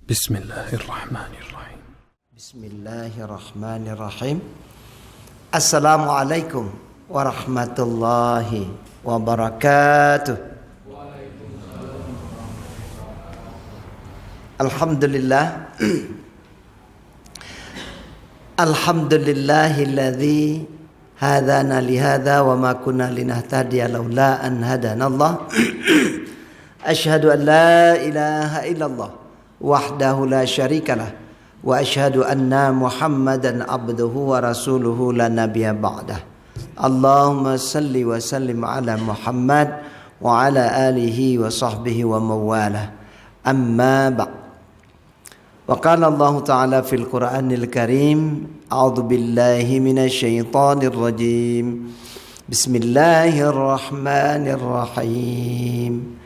Bismillahirrahmanirrahim. Bismillahirrahmanirrahim. Assalamualaikum warahmatullahi wabarakatuh. Alhamdulillah. Alhamdulillahilladzi hadana lihadza wa ma kunna linahtadiya laula an hadanallah. Asyhadu an la ilaha illallah wahdahu la syarikalah wa asyhadu anna Muhammadan abduhu wa rasuluhu la nabiyya ba'dah. Allahumma salli wa sallim ala Muhammad wa ala alihi wa sahbihi wa mawalah. Amma ba'd. Wa qala Allah ta'ala fil Qur'anil Karim, a'udzu billahi minasy syaithanir rajim. Bismillahirrahmanirrahim.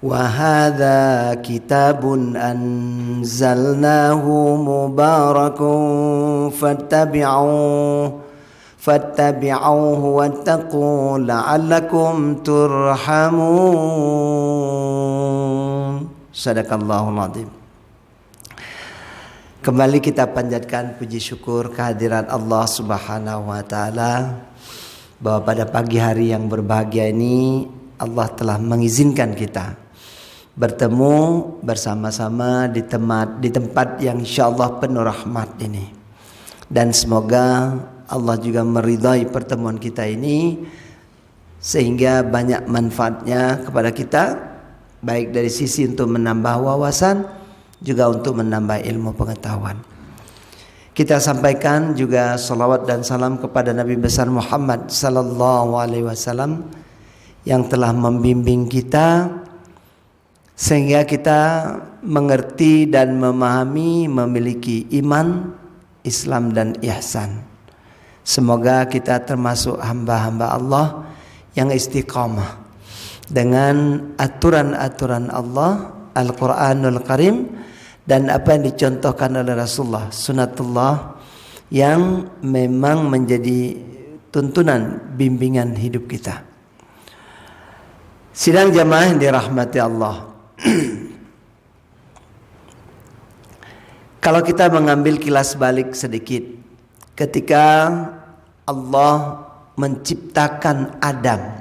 وهذا كتاب أنزلناه مبارك فاتبعوه واتقوا لعلكم ترحمون. Sadaqallahul Azim. Kembali kita panjatkan puji syukur kehadirat Allah Subhanahu wa taala bahwa pada pagi hari yang berbahagia ini Allah telah mengizinkan kita bertemu bersama-sama di tempat yang insyaallah penuh rahmat ini. Dan semoga Allah juga meridhai pertemuan kita ini sehingga banyak manfaatnya kepada kita, baik dari sisi untuk menambah wawasan juga untuk menambah ilmu pengetahuan. Kita sampaikan juga salawat dan salam kepada Nabi besar Muhammad sallallahu alaihi wasallam yang telah membimbing kita sehingga kita mengerti dan memahami, memiliki iman, Islam dan ihsan. Semoga kita termasuk hamba-hamba Allah yang istiqamah dengan aturan-aturan Allah, Al-Quranul Karim, dan apa yang dicontohkan oleh Rasulullah, sunatullah yang memang menjadi tuntunan bimbingan hidup kita. Sidang jamaah yang dirahmati Allah. Kalau kita mengambil kilas balik sedikit, ketika Allah menciptakan Adam,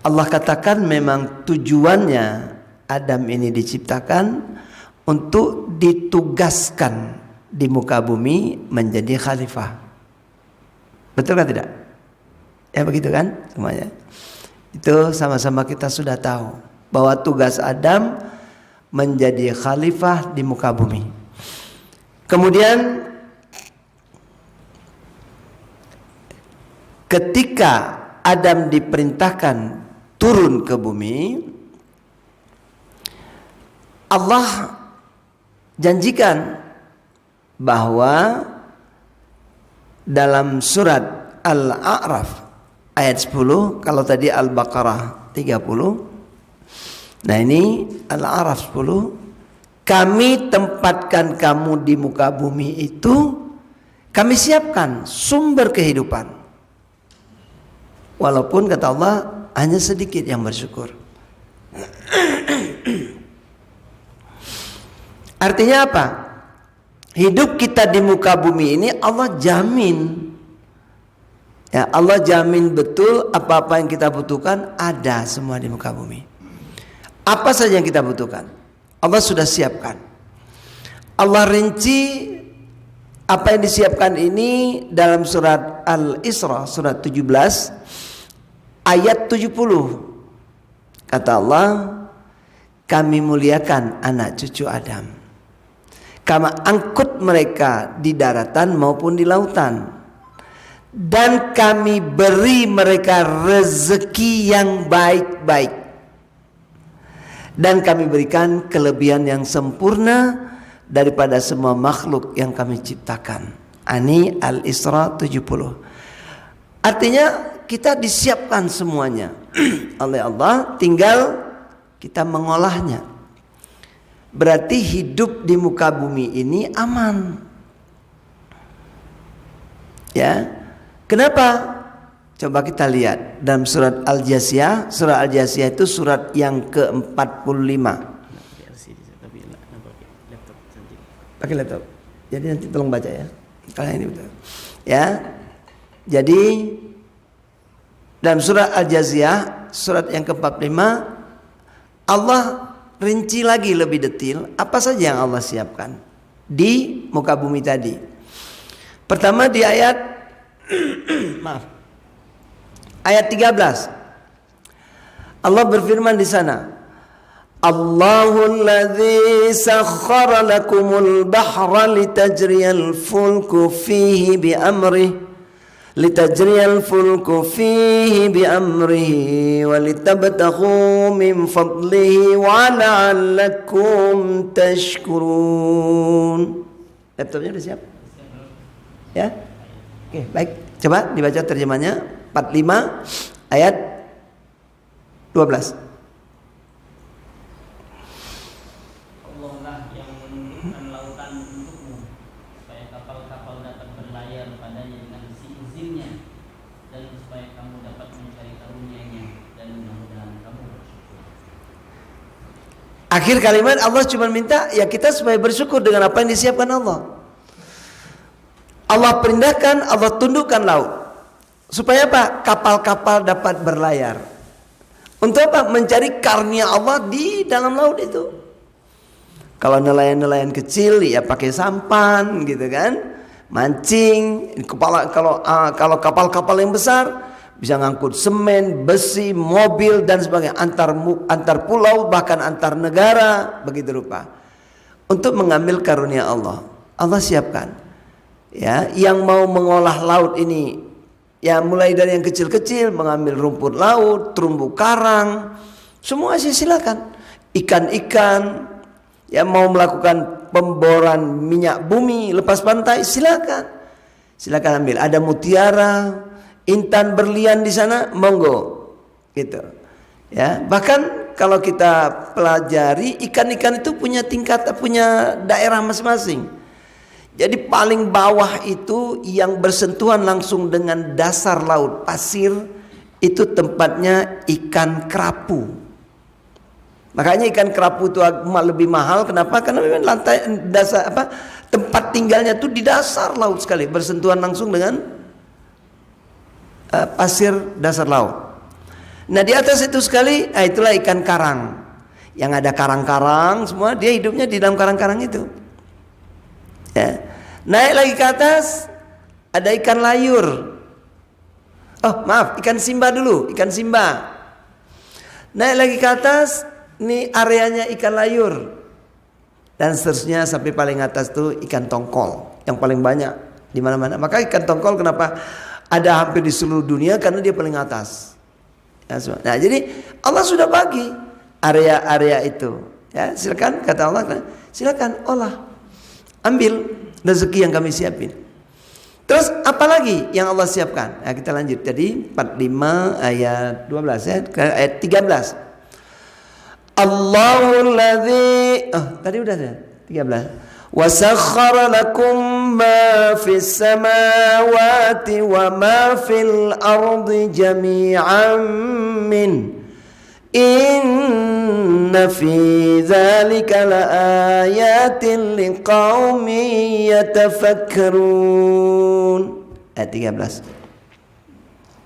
Allah katakan memang tujuannya Adam ini diciptakan untuk ditugaskan di muka bumi menjadi khalifah. Betul kan tidak? Ya begitu kan semuanya. Itu sama-sama kita sudah tahu bahwa tugas Adam menjadi khalifah di muka bumi. Kemudian ketika Adam diperintahkan turun ke bumi, Allah janjikan bahwa dalam surat Al-A'raf ayat 10, kalau tadi Al-Baqarah 30. Nah ini Al-A'raf 10. Kami tempatkan kamu di muka bumi itu, kami siapkan sumber kehidupan. Walaupun kata Allah hanya sedikit yang bersyukur. Artinya apa? Hidup kita di muka bumi ini Allah jamin. Ya, Allah jamin betul apa-apa yang kita butuhkan ada semua di muka bumi. Apa saja yang kita butuhkan, Allah sudah siapkan. Allah rinci apa yang disiapkan ini dalam surat Al-Isra, surat 17 ayat 70. Kata Allah, kami muliakan anak cucu Adam, kami angkut mereka di daratan maupun di lautan, dan kami beri mereka rezeki yang baik-baik, dan kami berikan kelebihan yang sempurna daripada semua makhluk yang kami ciptakan. Ani Al-Isra 70. Artinya kita disiapkan semuanya oleh Allah, tinggal kita mengolahnya. Berarti hidup di muka bumi ini aman. Ya. Kenapa? Coba kita lihat dalam surat Al-Jasiyah. Surat Al-Jasiyah itu surat yang ke-45. pakai laptop. Jadi nanti tolong baca ya. Kalian ini betul. Ya. Jadi dalam surah Al-Jaziyah surat yang ke-45 Allah rinci lagi lebih detail apa saja yang Allah siapkan di muka bumi tadi. Pertama di ayat maaf. Ayat 13. Allah berfirman di sana, Allahul ladzi sakhkhara lakumul bahra litajriyal fulku fihi bi amrihi wa litabtaghu min fadlihi wa la'allakum tashkurun. Laptopnya udah siap? Ya? Oke, baik. Coba dibaca terjemahnya 45 ayat 12. Allah lah yang menundukkan lautan untukmu supaya kapal-kapal dapat berlayar padanya dengan izinnya dan supaya kamu dapat mencari karunia-Nya dan mudah-mudahan kamu bersyukur. Akhir kalimat Allah cuma minta ya kita supaya bersyukur dengan apa yang disiapkan Allah. Allah perintahkan, Allah tundukkan laut. Supaya apa? Kapal-kapal dapat berlayar. Untuk apa? Mencari karunia Allah di dalam laut itu. Kalau nelayan-nelayan kecil ya pakai sampan gitu kan. Mancing. Kalau kapal-kapal yang besar bisa ngangkut semen, besi, mobil dan sebagainya antar pulau bahkan antar negara begitu rupa. Untuk mengambil karunia Allah. Allah siapkan. Ya, yang mau mengolah laut ini ya mulai dari yang kecil-kecil mengambil rumput laut, terumbu karang, semua sih silakan. Ikan-ikan yang mau melakukan pemboran minyak bumi lepas pantai silakan. Silakan ambil. Ada mutiara, intan, berlian di sana, monggo. Gitu. Ya, bahkan kalau kita pelajari ikan-ikan itu punya punya daerah masing-masing. Jadi paling bawah itu yang bersentuhan langsung dengan dasar laut pasir itu tempatnya ikan kerapu. Makanya ikan kerapu itu lebih mahal. Kenapa? Karena memang lantai dasar tempat tinggalnya itu di dasar laut sekali, bersentuhan langsung dengan pasir dasar laut. Nah di atas itu sekali, itulah ikan karang. Yang ada karang-karang semua dia hidupnya di dalam karang-karang itu. Ya. Naik lagi ke atas ada ikan layur. Oh maaf, ikan simba dulu, ikan simba. Naik lagi ke atas, ini areanya ikan layur. Dan seterusnya sampai paling atas tuh ikan tongkol yang paling banyak di mana-mana. Maka ikan tongkol kenapa ada hampir di seluruh dunia karena dia paling atas. Ya, nah jadi Allah sudah bagi area-area itu. Ya silakan kata Allah, silakan olah, ambil rezeki yang kami siapin. Terus apa lagi yang Allah siapkan? Nah, kita lanjut tadi 45 ayat 12 ya ke ayat 13. Allahul ladzi tadi udah ya 13. Wa sakhkhara lakum ma fis samawati wa ma fil ardi jami'an min Inna fi dzalika laayatin liqaumin yatafakkarun. Ayat 13.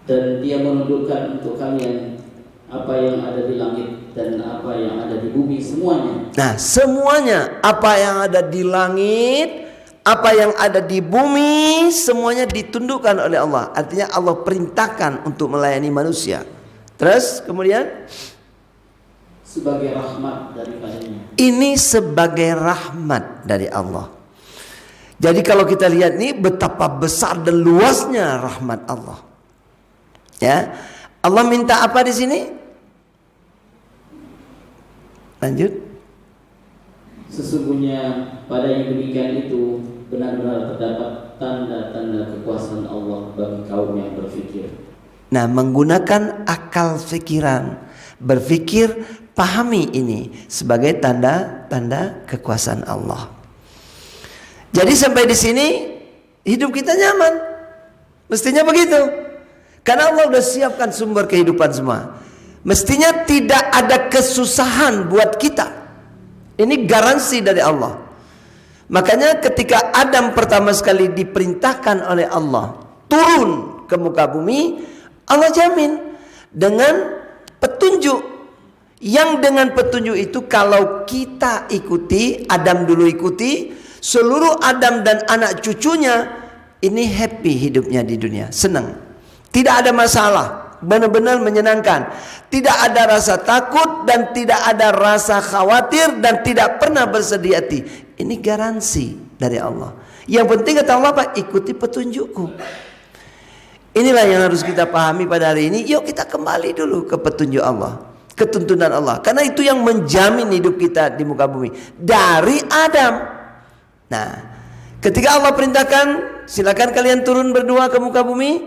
Dan dia menundukkan untuk kalian apa yang ada di langit dan apa yang ada di bumi semuanya. Nah, semuanya apa yang ada di langit, apa yang ada di bumi, semuanya ditundukkan oleh Allah. Artinya Allah perintahkan untuk melayani manusia. Terus kemudian sebagai rahmat daripadanya. Ini sebagai rahmat dari Allah. Jadi kalau kita lihat nih betapa besar dan luasnya rahmat Allah. Ya, Allah minta apa di sini? Lanjut. Sesungguhnya pada yang demikian itu benar-benar terdapat tanda-tanda kekuasaan Allah bagi kaum yang berfikir. Nah, menggunakan akal pikiran, berpikir, pahami ini sebagai tanda-tanda kekuasaan Allah. Jadi sampai di sini hidup kita nyaman. Mestinya begitu. Karena Allah sudah siapkan sumber kehidupan semua. Mestinya tidak ada kesusahan buat kita. Ini garansi dari Allah. Makanya ketika Adam pertama sekali diperintahkan oleh Allah turun ke muka bumi, Allah jamin dengan petunjuk, yang dengan petunjuk itu kalau kita ikuti, Adam dulu ikuti, seluruh Adam dan anak cucunya ini happy hidupnya di dunia, senang, tidak ada masalah, benar-benar menyenangkan, tidak ada rasa takut dan tidak ada rasa khawatir dan tidak pernah bersedih hati. Ini garansi dari Allah. Yang penting kata Allah apa? Ikuti petunjukku. Inilah yang harus kita pahami pada hari ini. Yuk kita kembali dulu ke petunjuk Allah, ke tuntunan Allah, karena itu yang menjamin hidup kita di muka bumi dari Adam. Nah, ketika Allah perintahkan silakan kalian turun berdua ke muka bumi,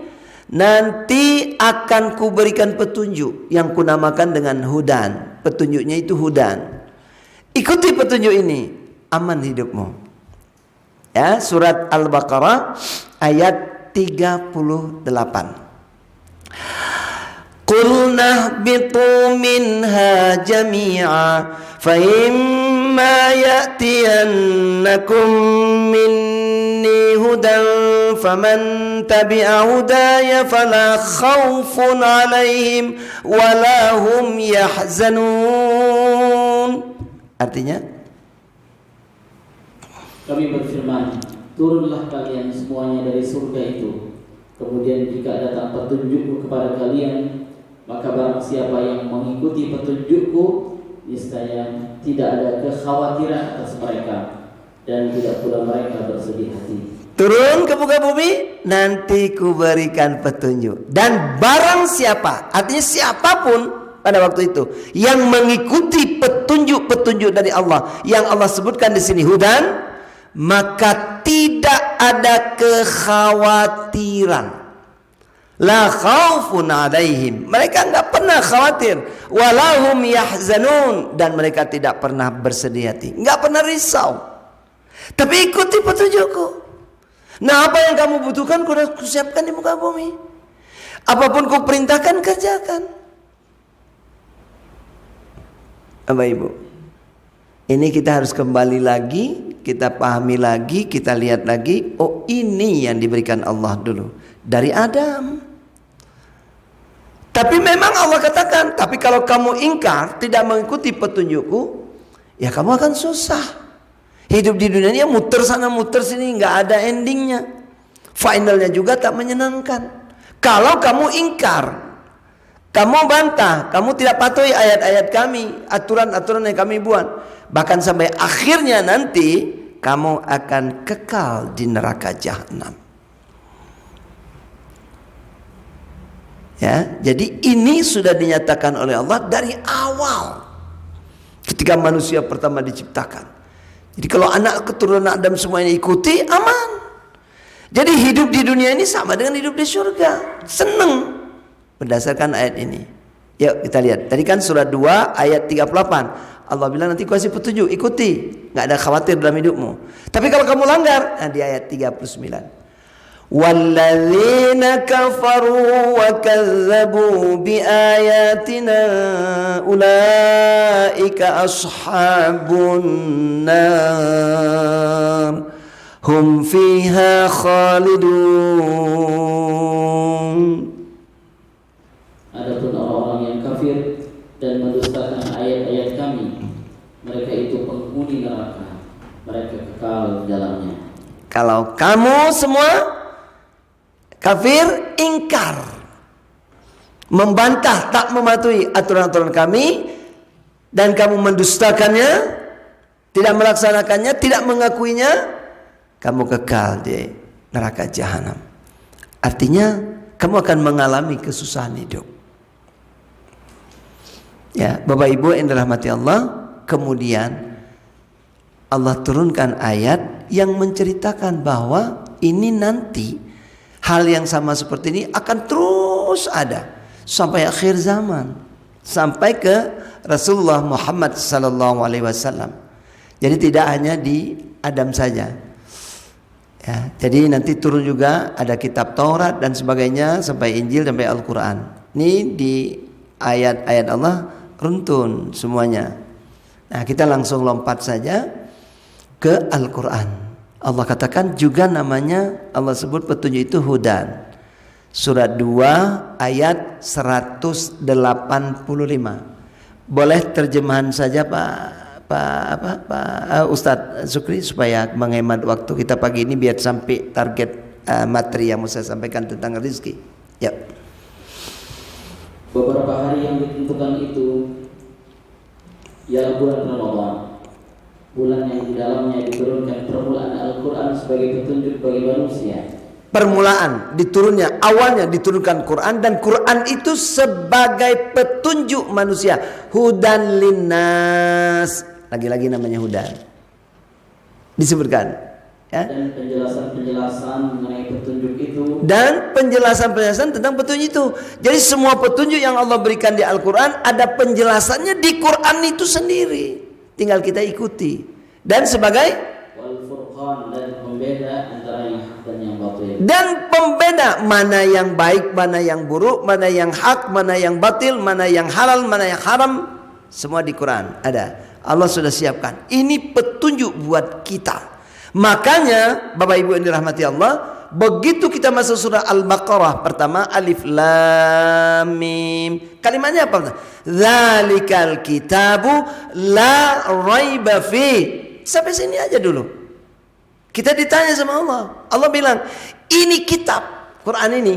nanti akan kuberikan petunjuk yang kunamakan dengan hudan. Petunjuknya itu hudan. Ikuti petunjuk ini, aman hidupmu. Ya, surat Al-Baqarah ayat 38. Qulna ihbitu minha jami'a fa imma ya'tiyannakum minni hudan faman tabi'a hudaya fala khawfun 'alaihim wala hum yahzanun. Artinya, kami berfirman, turunlah kalian semuanya dari surga itu. Kemudian jika datang petunjukku kepada kalian, maka barang siapa yang mengikuti petunjukku, niscaya tidak ada kekhawatiran atas mereka dan tidak pula mereka bersedih hati. turun ke muka bumi, nanti kuberikan petunjuk. Dan barang siapa, artinya siapapun pada waktu itu yang mengikuti petunjuk-petunjuk dari Allah yang Allah sebutkan di sini hudan, maka tidak ada kekhawatiran. La khaufun alaihim, mereka enggak pernah khawatir, walahum yahzanun, dan mereka tidak pernah bersedih hati, enggak pernah risau. Tapi ikuti petunjukku. Nah, apa yang kamu butuhkan kusiapkan di muka bumi. Apapun kuperintahkan kerjakan. Bapak Ibu, ini kita harus kembali lagi, kita pahami lagi, kita lihat lagi. Oh, ini yang diberikan Allah dulu dari Adam. Tapi memang Allah katakan, tapi kalau kamu ingkar, tidak mengikuti petunjukku, ya kamu akan susah. Hidup di dunia ini muter sana muter sini, nggak ada endingnya. Finalnya juga tak menyenangkan. Kalau kamu ingkar, kamu bantah, kamu tidak patuhi ayat-ayat kami, aturan-aturan yang kami buat, bahkan sampai akhirnya nanti kamu akan kekal di neraka jahanam. Ya, jadi ini sudah dinyatakan oleh Allah dari awal ketika manusia pertama diciptakan. Jadi kalau anak keturunan Adam semuanya ikuti, aman. Jadi hidup di dunia ini sama dengan hidup di surga, senang berdasarkan ayat ini. Yuk kita lihat. Tadi kan surat 2 ayat 38. Allah bilang nanti kasih petunjuk, ikuti, nggak ada khawatir dalam hidupmu. Tapi kalau kamu langgar, nah di ayat 39. وَالَّذِينَ كَفَرُوا وَكَذَّبُوا بِآيَاتِنَا أُولَئِكَ أَصْحَابُ النَّارِ هُمْ فِيهَا خَالِدُونَ. Adapun orang-orang yang kafir dan mendustakan ayat-ayat kami, mereka itu penghuni neraka, mereka kekal di dalamnya. Kalau kamu semua kafir, ingkar, membantah, tak mematuhi aturan-aturan kami, dan kamu mendustakannya, tidak melaksanakannya, tidak mengakuinya, kamu kekal di neraka jahanam. Artinya kamu akan mengalami kesusahan hidup. Ya, Bapak Ibu yang dirahmati Allah, kemudian Allah turunkan ayat yang menceritakan bahwa ini nanti hal yang sama seperti ini akan terus ada sampai akhir zaman, sampai ke Rasulullah Muhammad SAW. Jadi tidak hanya di Adam saja. Ya, jadi nanti turun juga ada kitab Taurat dan sebagainya sampai Injil sampai Al-Quran. Ini di ayat-ayat Allah runtun semuanya. Nah, kita langsung lompat saja ke Al-Quran. Allah katakan juga namanya, Allah sebut petunjuk itu hudan. Surat 2 ayat 185. Boleh terjemahan saja Pak Ustadz Sukri supaya menghemat waktu kita pagi ini biar sampai target materi yang mau saya sampaikan tentang rezeki. Ya. Beberapa hari yang ditentukan itu ialah bulan Ramadan, bulan yang di dalamnya diturunkan permulaan Al-Quran sebagai petunjuk bagi manusia. Permulaan diturunnya, awalnya diturunkan Quran, dan Quran itu sebagai petunjuk manusia. Hudan linnas, lagi-lagi namanya hudan disebutkan ya. Dan penjelasan-penjelasan mengenai petunjuk itu, dan penjelasan-penjelasan tentang petunjuk itu. Jadi semua petunjuk yang Allah berikan di Al-Quran ada penjelasannya di Quran itu sendiri, tinggal kita ikuti. Dan sebagai wal furqan, dan pembeda antara yang hak dan yang batil. dan pembeda mana yang baik, mana yang buruk, mana yang hak, mana yang batil, mana yang halal, mana yang haram, semua di Quran ada. Allah sudah siapkan. Ini petunjuk buat kita. Makanya Bapak Ibu yang dirahmati Allah, begitu kita masuk surah Al-Baqarah pertama, alif lam mim, kalimatnya apa? Dzalikal kitabu la raiba fi. Sampai sini aja dulu. Kita ditanya sama Allah. Allah bilang, ini kitab Quran ini,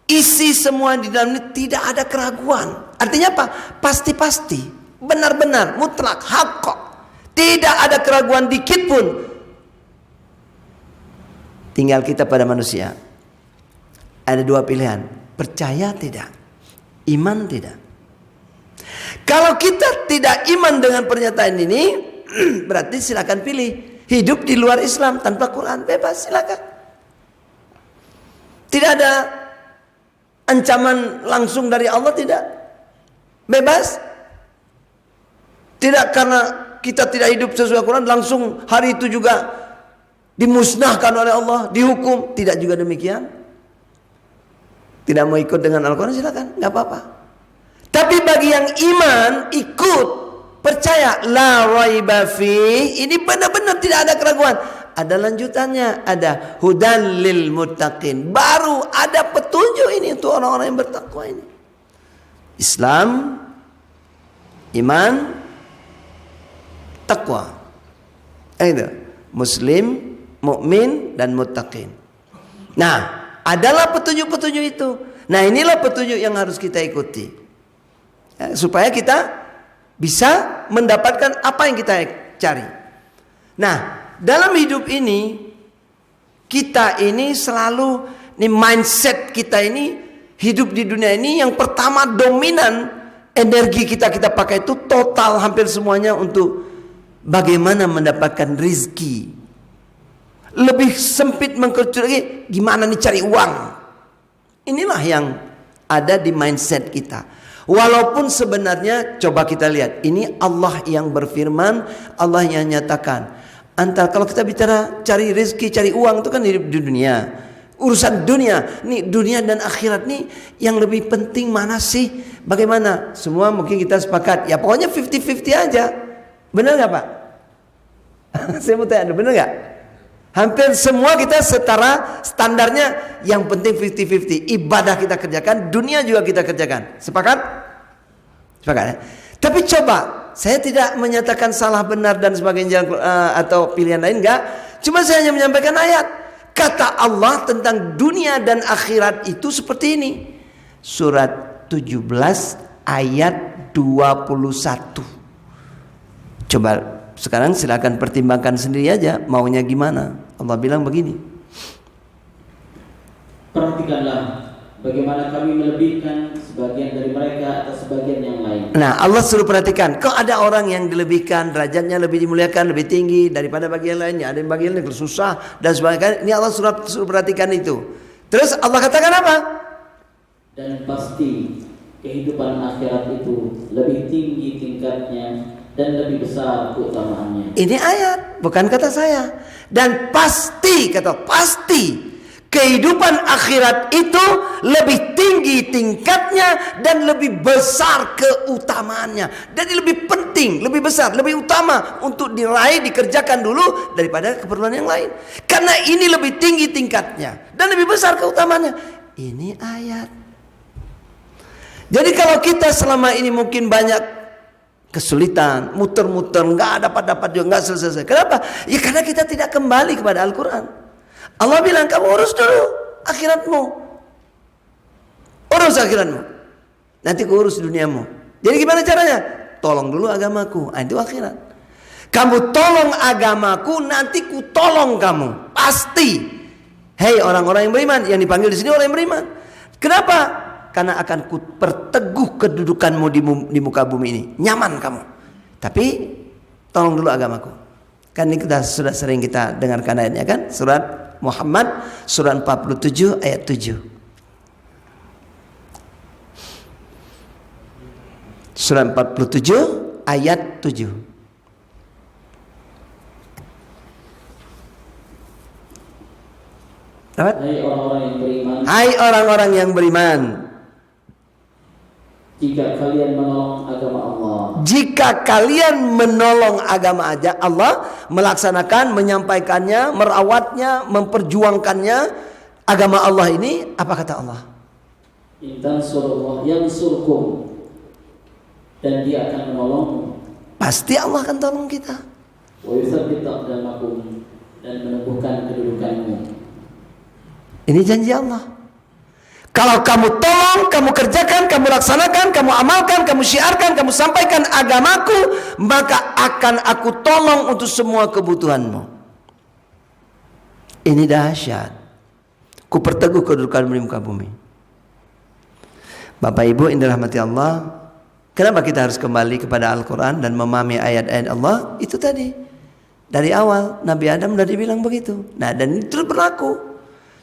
isi semua di dalamnya tidak ada keraguan. Artinya apa? Pasti-pasti, benar-benar, mutlak, hak. Tidak ada keraguan dikit pun. Tinggal kita pada manusia. Ada dua pilihan, percaya tidak, iman tidak. Kalau kita tidak iman dengan pernyataan ini, berarti silakan pilih hidup di luar Islam tanpa Quran, bebas, silakan. Tidak ada ancaman langsung dari Allah, tidak, bebas. Tidak karena kita tidak hidup sesuai Quran langsung hari itu juga dimusnahkan oleh Allah, dihukum. Tidak juga demikian. Tidak mau ikut dengan Al-Quran, silakan, nggak apa-apa. Tapi bagi yang iman, ikut, percaya, la raiba fi, ini benar-benar tidak ada keraguan. Ada lanjutannya, ada hudan lil muttaqin. Baru ada petunjuk ini untuk orang-orang yang bertakwa ini. Islam, iman, takwa. Itu Muslim, mukmin, dan muttaqin. Nah, adalah petunjuk-petunjuk itu. Nah, inilah petunjuk yang harus kita ikuti ya, supaya kita bisa mendapatkan apa yang kita cari. Nah, dalam hidup ini kita ini selalu, nih mindset kita ini, hidup di dunia ini yang pertama dominan energi kita pakai itu total hampir semuanya untuk bagaimana mendapatkan rizki. Lebih sempit mengkerucut lagi, gimana nih cari uang. Inilah yang ada di mindset kita. Walaupun sebenarnya coba kita lihat, ini Allah yang berfirman, Allah yang nyatakan. Kalau kita bicara cari rezeki, cari uang, itu kan hidup di dunia. Urusan dunia, nih dunia dan akhirat nih yang lebih penting mana sih? Bagaimana? Semua mungkin kita sepakat, ya pokoknya 50-50 aja. Benar nggak Pak? Saya mau tanya, benar nggak? Hampir semua kita setara standarnya, yang penting 50-50. Ibadah kita kerjakan, dunia juga kita kerjakan. Sepakat? Sepakat ya? Tapi coba, saya tidak menyatakan salah benar dan sebagainya atau pilihan lain, enggak. Cuma saya hanya menyampaikan ayat. Kata Allah tentang dunia dan akhirat itu seperti ini. Surat 17 ayat 21. Coba sekarang silakan pertimbangkan sendiri aja maunya gimana. Allah bilang begini, perhatikanlah bagaimana kami melebihkan sebagian dari mereka atas sebagian yang lain. Nah, Allah suruh perhatikan, kok ada orang yang dilebihkan, derajatnya lebih dimuliakan, lebih tinggi daripada bagian lainnya. Ada yang bagian yang susah dan sebagainya. Ini Allah suruh perhatikan itu. Terus Allah katakan apa? Dan pasti kehidupan akhirat itu lebih tinggi tingkatnya dan lebih besar keutamaannya. Ini ayat, bukan kata saya. Dan pasti, kata pasti, Kehidupan akhirat itu lebih tinggi tingkatnya dan lebih besar keutamaannya. Dan lebih penting, lebih besar, lebih utama untuk diraih, dikerjakan dulu daripada keperluan yang lain. Karena ini lebih tinggi tingkatnya dan lebih besar keutamaannya. Ini ayat. Jadi kalau kita selama ini mungkin banyak kesulitan, muter-muter, nggak dapat juga, nggak selesai. Kenapa? Ya karena kita tidak kembali kepada Al-Quran. Allah bilang kamu urus dulu akhiratmu, urus akhiratmu, nanti ku urus duniamu. Jadi gimana caranya? Tolong dulu agamaku, itu akhirat. Kamu tolong agamaku, nanti ku tolong kamu, pasti. Hei orang-orang yang beriman, yang dipanggil di sini orang yang beriman. Kenapa? Karena akan ku perteguh kedudukanmu di muka bumi ini, nyaman kamu. Tapi tolong dulu agamaku. Kan ini sudah sering kita dengarkan ayatnya kan, surat Muhammad surah 47 ayat 7. Surah 47 ayat 7. Dapat? Hai orang-orang yang beriman, Hai orang-orang yang beriman, jika kalian menolong agama Allah, jika kalian menolong agama aja Allah, melaksanakan, menyampaikannya, merawatnya, memperjuangkannya agama Allah ini, apa kata Allah? intan surullah yang surkum, dan dia akan menolongmu. Pasti Allah akan tolong kita. Wa yutsabbit aqdamakum, dan meneguhkan kedudukanmu. Ini janji Allah. Kalau kamu tolong, kamu kerjakan, kamu laksanakan, kamu amalkan, kamu syiarkan, kamu sampaikan agamaku, maka akan aku tolong untuk semua kebutuhanmu. Ini dahsyat. Ku perteguh kedudukan di muka bumi. Bapak Ibu yang dirahmati Allah, kenapa kita harus kembali kepada Al-Quran dan memahami ayat-ayat Allah? Itu tadi. Dari awal Nabi Adam sudah dibilang begitu. Nah, dan itu berlaku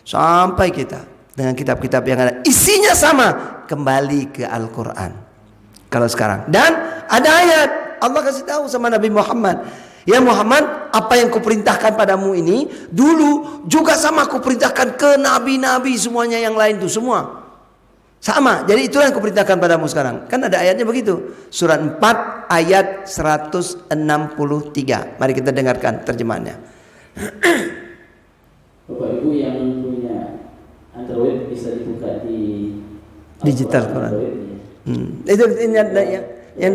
sampai kita dengan kitab-kitab yang ada isinya sama, kembali ke Al-Quran kalau sekarang. Dan ada ayat Allah kasih tahu sama Nabi Muhammad, ya Muhammad, apa yang kuperintahkan padamu ini dulu juga sama kuperintahkan ke nabi-nabi semuanya yang lain tuh semua sama. Jadi itulah yang kuperintahkan padamu sekarang. Kan ada ayatnya begitu, surat 4 ayat 163. Mari kita dengarkan terjemahannya. Bapak Ibu yang punya Android bisa dibuka di Digital Quran. Android. Itu yang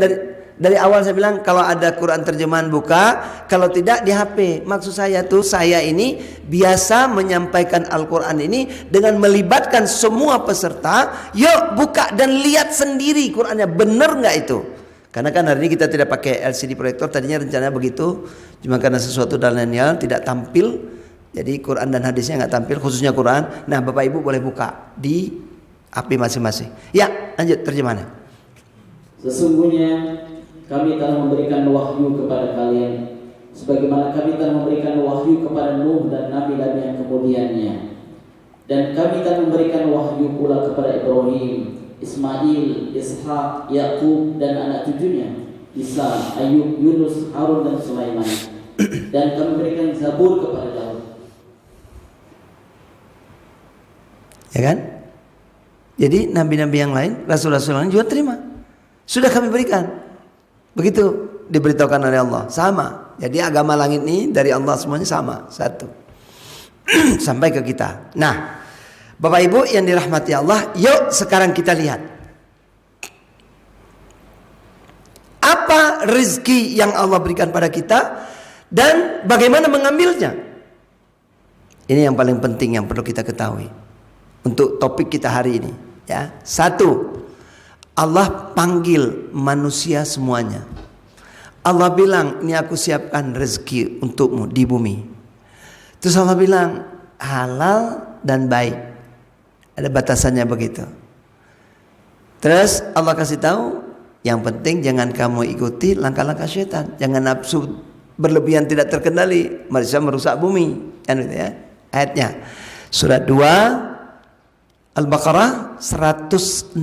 dari awal saya bilang kalau ada Quran terjemahan buka, kalau tidak di HP. Maksud saya tuh, saya ini biasa menyampaikan Al-Quran ini dengan melibatkan semua peserta. Yuk buka dan lihat sendiri Qurannya, bener nggak itu? Karena kan hari ini kita tidak pakai LCD proyektor, tadinya rencananya begitu, cuma karena sesuatu dan lainnya tidak tampil. Jadi Quran dan hadisnya nggak tampil, khususnya Quran. Nah Bapak Ibu boleh buka di HP masing-masing. Ya lanjut terjemahannya. Sesungguhnya kami telah memberikan wahyu kepada kalian, sebagaimana kami telah memberikan wahyu kepada Nuh dan nabi-nabi yang kemudiannya. Dan kami telah memberikan wahyu pula kepada Ibrahim, Ismail, Ishak, Yakub dan anak cucunya, Isa, Ayub, Yunus, Harun dan Sulaiman. Dan kami memberikan Zabur kepada Daud. Ya kan? Jadi nabi-nabi yang lain, rasul-rasul lain juga terima. Sudah kami berikan. Begitu diberitahukan oleh Allah. Sama. Jadi agama langit ini dari Allah semuanya sama. Satu. Sampai ke kita. Nah, Bapak Ibu yang dirahmati Allah, yuk sekarang kita lihat. Apa rezeki yang Allah berikan pada kita dan bagaimana mengambilnya? Ini yang paling penting yang perlu kita ketahui untuk topik kita hari ini, ya. Satu, Allah panggil manusia semuanya. Allah bilang, ini aku siapkan rezeki untukmu di bumi. Terus Allah bilang, halal dan baik. Ada batasannya begitu. Terus Allah kasih tahu, yang penting jangan kamu ikuti langkah-langkah syaitan. Jangan nafsu berlebihan tidak terkendali, bisa merusak bumi. Kan gitu ya. Ayatnya surat 2 Al-Baqarah 168.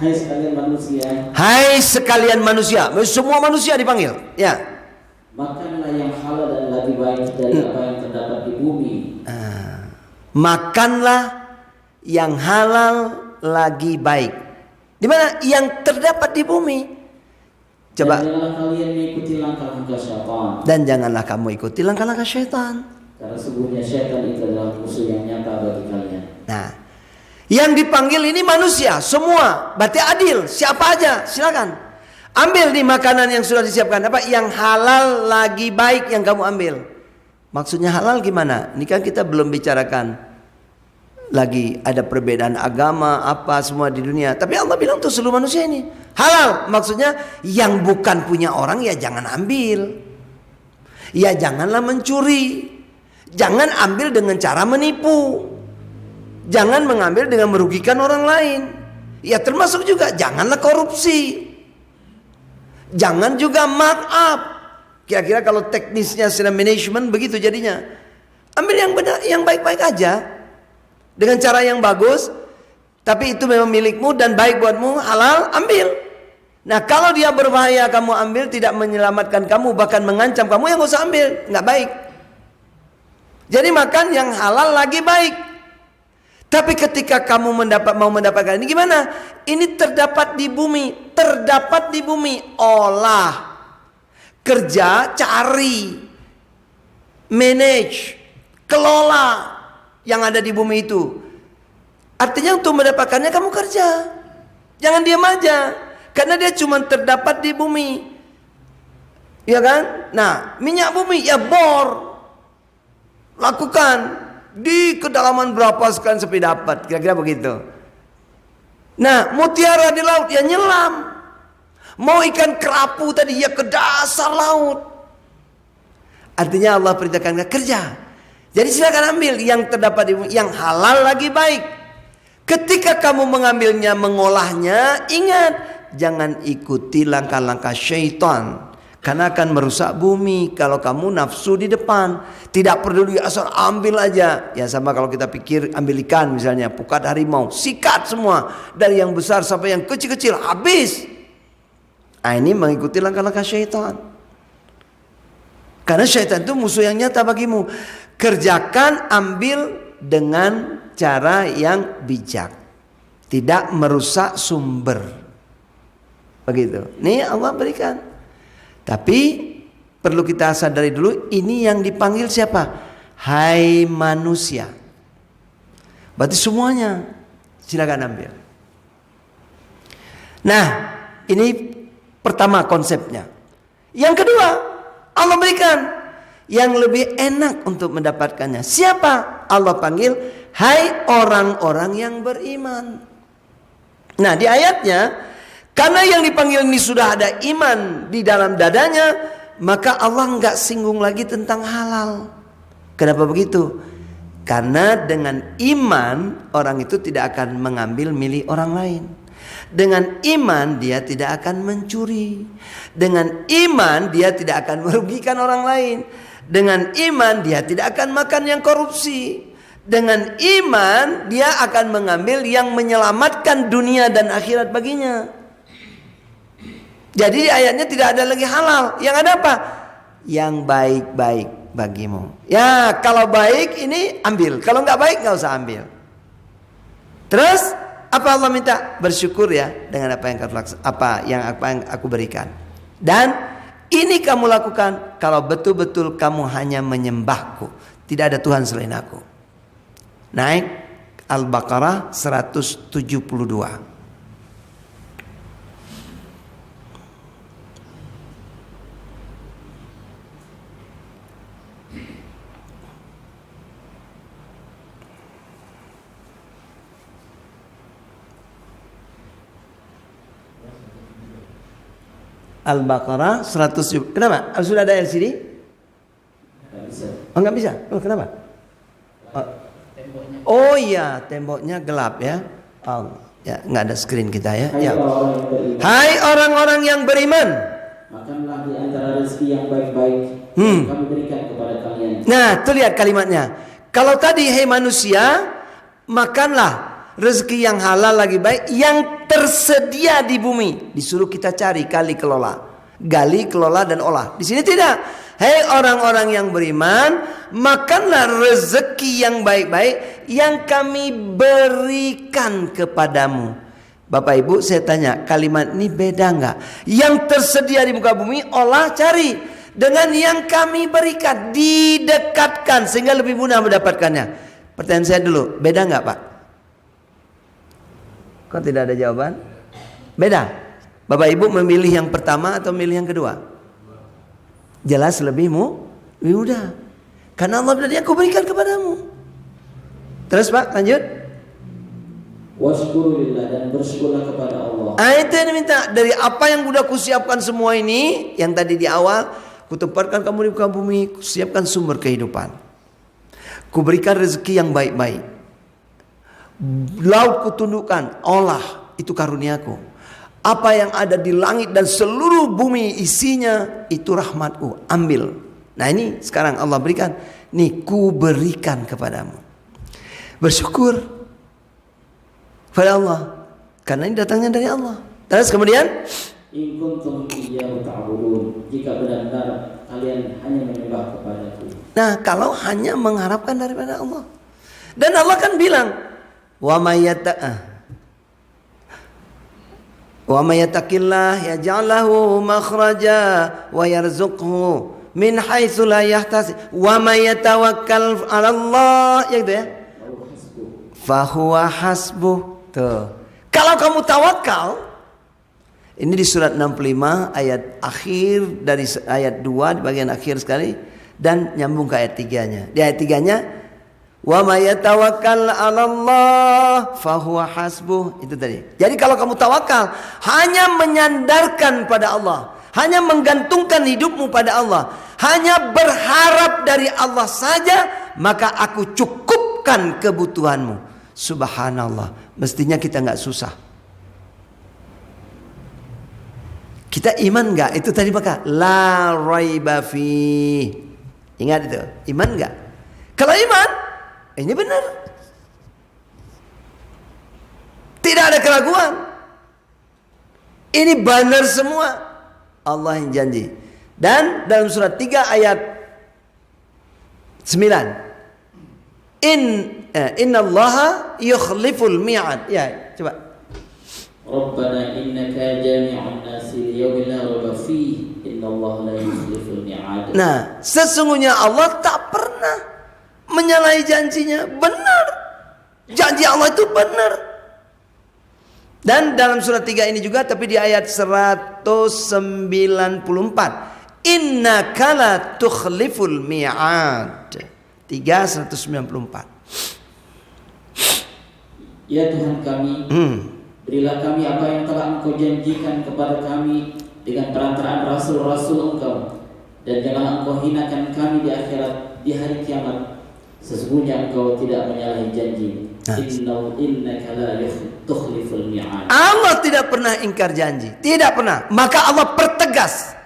Hai sekalian manusia, Hai sekalian manusia. Semua manusia dipanggil. Ya. makanlah yang halal dan lagi baik dari apa yang terdapat di bumi. Makanlah yang halal lagi baik. Di mana? Yang terdapat di bumi. Coba. Dan janganlah kalian mengikuti langkah-langkah syaitan. Dan janganlah kamu ikuti langkah-langkah syaitan. Karena sesungguhnya syaitan itu adalah musuh yang nyata bagi kalian. Nah, yang dipanggil ini manusia semua. Berarti adil. Siapa aja silakan. Ambil nih makanan yang sudah disiapkan. Apa? Yang halal lagi baik yang kamu ambil. Maksudnya halal gimana? Ini kan kita belum bicarakan lagi ada perbedaan agama apa semua di dunia. Tapi Allah bilang untuk seluruh manusia ini halal. Maksudnya yang bukan punya orang ya jangan ambil. Ya janganlah mencuri. Jangan ambil dengan cara menipu. Jangan mengambil dengan merugikan orang lain. Ya termasuk juga janganlah korupsi. Jangan juga markup. Kira-kira kalau teknisnya secara manajemen begitu jadinya. Ambil yang benar, yang baik-baik aja. Dengan cara yang bagus. Tapi itu memang milikmu dan baik buatmu, halal, ambil. Nah kalau dia berbahaya kamu ambil, tidak menyelamatkan kamu, bahkan mengancam kamu, yang gak usah ambil. Nggak baik. Jadi makan yang halal lagi baik. Tapi ketika kamu mau mendapatkan ini gimana? Ini terdapat di bumi. Terdapat di bumi. Olah. Kerja, cari. Manage. Kelola. Yang ada di bumi itu. Artinya untuk mendapatkannya kamu kerja. Jangan diam aja. Karena dia cuma terdapat di bumi. Ya kan? Nah, minyak bumi ya bor. Lakukan. Di kedalaman berapa sekian sampai dapat. Kira-kira begitu. Nah, mutiara di laut ya nyelam. Mau ikan kerapu tadi ya ke dasar laut. Artinya Allah perintahkan kerja. Jadi silakan ambil yang terdapat di bumi, yang halal lagi baik. Ketika kamu mengambilnya, mengolahnya, ingat jangan ikuti langkah-langkah syaitan. Karena akan merusak bumi kalau kamu nafsu di depan. Tidak peduli asal ambil aja. Ya sama kalau kita pikir ambil ikan misalnya. Pukat harimau. Sikat semua. Dari yang besar sampai yang kecil-kecil. Habis. Nah, ini mengikuti langkah-langkah syaitan. Karena syaitan itu musuh yang nyata bagimu. Kerjakan, ambil dengan cara yang bijak. Tidak merusak sumber. Begitu. Ini Allah berikan. Tapi perlu kita sadari dulu, ini yang dipanggil siapa? Hai manusia. Berarti semuanya silakan ambil. Nah, ini pertama konsepnya. Yang kedua, Allah berikan yang lebih enak untuk mendapatkannya. Siapa? Allah panggil, hai orang-orang yang beriman. Nah, di ayatnya, karena yang dipanggil ini sudah ada iman di dalam dadanya, maka Allah nggak singgung lagi tentang halal. Kenapa begitu? Karena dengan iman orang itu tidak akan mengambil milik orang lain. Dengan iman dia tidak akan mencuri. Dengan iman dia tidak akan merugikan orang lain. Dengan iman dia tidak akan makan yang korupsi. Dengan iman dia akan mengambil yang menyelamatkan dunia dan akhirat baginya. Jadi ayatnya tidak ada lagi halal. Yang ada apa? Yang baik-baik bagimu. Ya kalau baik ini ambil. Kalau nggak baik nggak usah ambil. Terus apa Allah minta? Bersyukur ya dengan apa yang aku berikan. Dan ini kamu lakukan kalau betul-betul kamu hanya menyembahku. Tidak ada Tuhan selain aku. Naik Al-Baqarah 172. Al-Baqarah 100. Kenapa? Sudah ada LCD? Nggak bisa. Oh nggak bisa? Oh kenapa? Temboknya. Oh iya, temboknya gelap ya. Oh, ya nggak ada screen kita ya. Hai Ya. orang-orang yang beriman, Hai orang-orang yang beriman. makanlah di antara rezeki yang baik-baik yang kami berikan kepada kalian. Nah, tuh lihat kalimatnya. Kalau tadi hai manusia, makanlah rezeki yang halal lagi baik, yang tersedia di bumi. Disuruh kita cari, gali, kelola. Gali, kelola, dan olah. Di sini tidak. Hei orang-orang yang beriman, makanlah rezeki yang baik-baik yang kami berikan kepadamu. Bapak Ibu, saya tanya, kalimat ini beda enggak? Yang tersedia di muka bumi, olah, cari. Dengan yang kami berikan, didekatkan sehingga lebih mudah mendapatkannya. Pertanyaan saya dulu, beda enggak Pak? Kok tidak ada jawaban? Beda. Bapak Ibu memilih yang pertama atau memilih yang kedua? Jelas lebih mudah. Karena Allah bilang, aku berikan kepadamu. Terus Pak, lanjut. Washkurulillah, dan bersyukurlah kepada Allah. Itu yang diminta. Dari apa yang udah kusiapkan semua ini, yang tadi di awal, kutempatkan kamu di muka bumi, kusiapkan sumber kehidupan. Kuberikan rezeki yang baik-baik. Laut kutundukkan, olah, itu karuniaku. Apa yang ada di langit dan seluruh bumi isinya, itu rahmatku, ambil. Nah ini sekarang Allah berikan, nih kuberikan kepadamu. Bersyukur pada Allah, karena ini datangnya dari Allah. Terus kemudian, In kuntum iyyahu ta'budun, jika benar-benar kalian hanya menyembah kepadaku. nah kalau hanya mengharapkan daripada Allah. Dan Allah kan bilang, wa may yattaqillah yaj'al lahu makhraja wa yarzuqhu min haitsu la yahtasib wa may yatawakkal 'ala Allah, ya gitu ya. Fa huwa hasbuh. Tuh. Kalau kamu tawakal, ini di surat 65 ayat akhir dari ayat 2 di bagian akhir sekali dan nyambung ke ayat 3-nya. Di ayat 3-nya, wa may yatawakkal 'ala Allah fa huwa hasbuh. Itu tadi. Jadi kalau kamu tawakal, hanya menyandarkan pada Allah, hanya menggantungkan hidupmu pada Allah, hanya berharap dari Allah saja, maka aku cukupkan kebutuhanmu. Subhanallah, mestinya kita nggak susah. Kita iman nggak? Itu tadi maka la raiba fi. Ingat itu, iman nggak? Kalau iman, ini benar. Tidak ada keraguan. Ini benar semua. Allah yang janji. Dan dalam surat 3 ayat 9. Innallaha yukhliful mi'ad. Ya, coba. Rabbana innaka jami'un nasi liyaumin la raiba fihi innallaha la yukhliful mi'ad. Nah, sesungguhnya Allah tak pernah menyalahi janjinya. Benar. Janji Allah itu benar. Dan dalam surat 3 ini juga, tapi di ayat 194. Innaka la tukhliful mi'ad. 194. Ya Tuhan kami, berilah kami apa yang telah Engkau janjikan kepada kami dengan perantaraan rasul-rasul Engkau, dan janganlah Engkau hinakan kami di akhirat, di hari kiamat. Sesungguhnya Engkau tidak menyalahi janji. Innaka la tukhliful mi'ad. Allah tidak pernah ingkar janji, tidak pernah. Maka Allah pertegas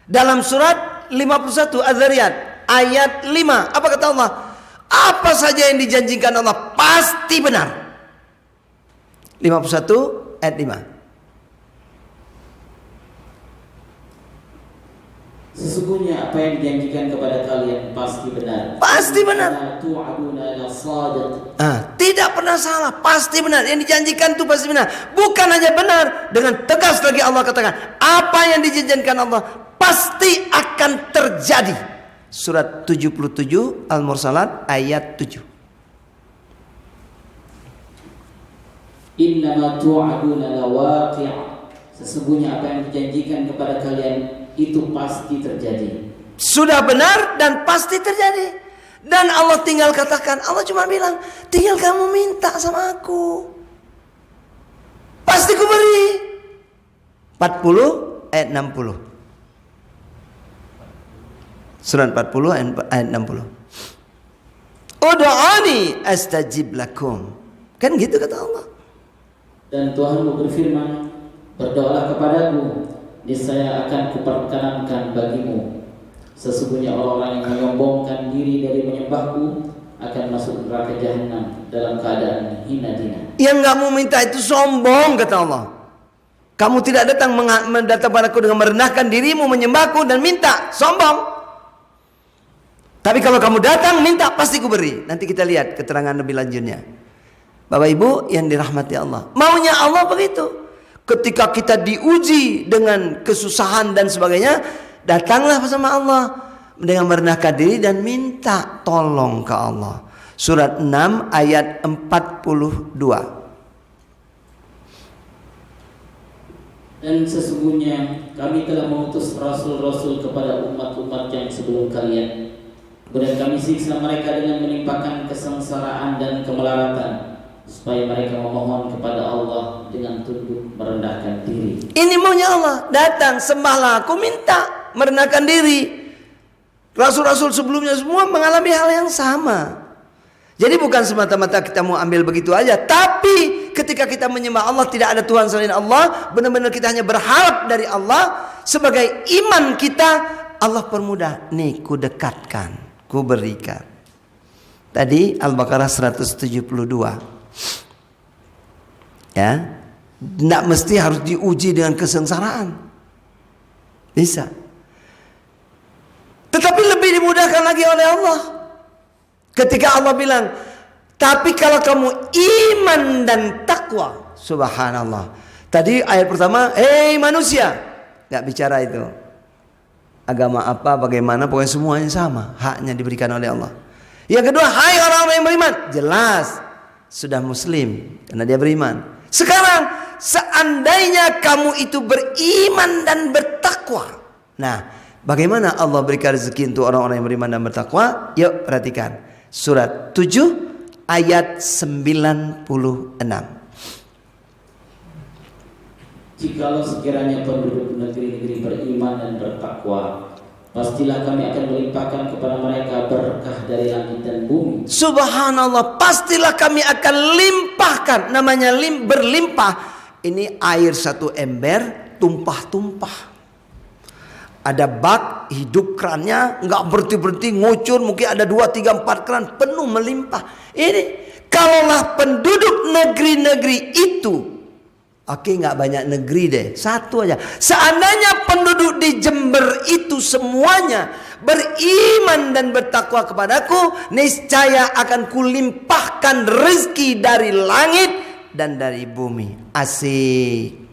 dalam surat 51 Az-Zariyat ayat 5. Apa kata Allah? Apa saja yang dijanjikan Allah pasti benar. 51 ayat 5. Sesungguhnya apa yang dijanjikan kepada kalian pasti benar. Pasti benar. Tidak pernah salah, pasti benar. Yang dijanjikan itu pasti benar. Bukan hanya benar, dengan tegas lagi Allah katakan, apa yang dijanjikan Allah pasti akan terjadi. Surat 77 Al-Mursalat ayat 7. Innama tu'aduna lawaqi'. Sesungguhnya apa yang dijanjikan kepada kalian itu pasti terjadi. Sudah benar dan pasti terjadi. Dan Allah tinggal katakan, Allah cuma bilang, tinggal kamu minta sama aku, pasti ku beri. 40 ayat 60. Surat 40 ayat 60. Ud'ani astajib lakum. Kan gitu kata Allah. Dan Tuhanmu berfirman, berdoalah kepadaku, niscaya akan kuperkenankan bagimu. Sesungguhnya orang-orang yang menyombongkan diri dari menyembahku akan masuk neraka jahanam dalam keadaan hina dina. Yang nggak mau minta itu sombong, kata Allah. Kamu tidak datang mendatang padaku dengan merendahkan dirimu, menyembahku dan minta, sombong. Tapi kalau kamu datang minta, pasti ku beri. Nanti kita lihat keterangan lebih lanjutnya. Bapak Ibu yang dirahmati Allah, maunya Allah begitu. Ketika kita diuji dengan kesusahan dan sebagainya, datanglah bersama Allah dengan merendahkan diri dan minta tolong ke Allah. Surat 6 ayat 42. Dan sesungguhnya kami telah mengutus rasul-rasul kepada umat-umat yang sebelum kalian. Kemudian kami siksa mereka dengan menimpakan kesengsaraan dan kemelaratan, supaya mereka memohon kepada Allah dengan tunduk merendahkan diri. Ini maunya Allah. Datang, sembahlah, aku minta merendahkan diri. Rasul-rasul sebelumnya semua mengalami hal yang sama. Jadi bukan semata-mata kita mau ambil begitu aja, tapi ketika kita menyembah Allah, tidak ada Tuhan selain Allah, benar-benar kita hanya berharap dari Allah. Sebagai iman kita, Allah permudah. Nih, ku dekatkan, ku berikan. Tadi Al-Baqarah 172. Ya, tidak mesti harus diuji dengan kesengsaraan. Bisa. Tetapi lebih dimudahkan lagi oleh Allah. Ketika Allah bilang, tapi kalau kamu iman dan takwa, subhanallah. Tadi ayat pertama, hei manusia, nggak bicara itu agama apa, bagaimana, pokoknya semuanya sama, haknya diberikan oleh Allah. Yang kedua, hai orang-orang yang beriman, jelas sudah muslim karena dia beriman. Sekarang seandainya kamu itu beriman dan bertakwa, nah bagaimana Allah berikan rezeki untuk orang-orang yang beriman dan bertakwa? Yuk perhatikan surat 7 ayat 96. Jikalau sekiranya penduduk negeri-negeri beriman dan bertakwa, pastilah kami akan melimpahkan kepada mereka berkah dari langit dan bumi. Subhanallah, pastilah kami akan limpahkan. Namanya berlimpah. Ini air satu ember tumpah-tumpah. Ada bak, hidup krannya, nggak berhenti-berhenti, ngucur, mungkin ada 2, 3, 4 kran penuh melimpah. Ini kalaulah penduduk negeri-negeri itu, oke, nggak banyak negeri deh, satu aja. Seandainya penduduk di Jember itu semuanya beriman dan bertakwa kepadaku, niscaya akan kulimpahkan rezeki dari langit dan dari bumi. Asik.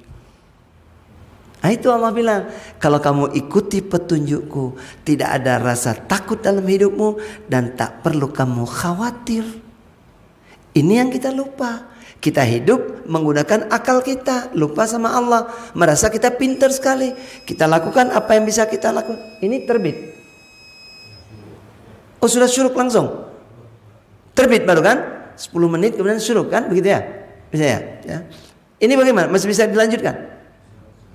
Nah itu Allah bilang, kalau kamu ikuti petunjukku, tidak ada rasa takut dalam hidupmu dan tak perlu kamu khawatir. Ini yang kita lupa. Kita hidup menggunakan akal kita, lupa sama Allah, merasa kita pintar sekali. Kita lakukan apa yang bisa kita lakukan. Ini terbit. Oh sudah syuruk langsung. Terbit baru kan? 10 menit kemudian syuruk kan? Begitu ya? Bisa ya? Ini bagaimana? Masih bisa dilanjutkan?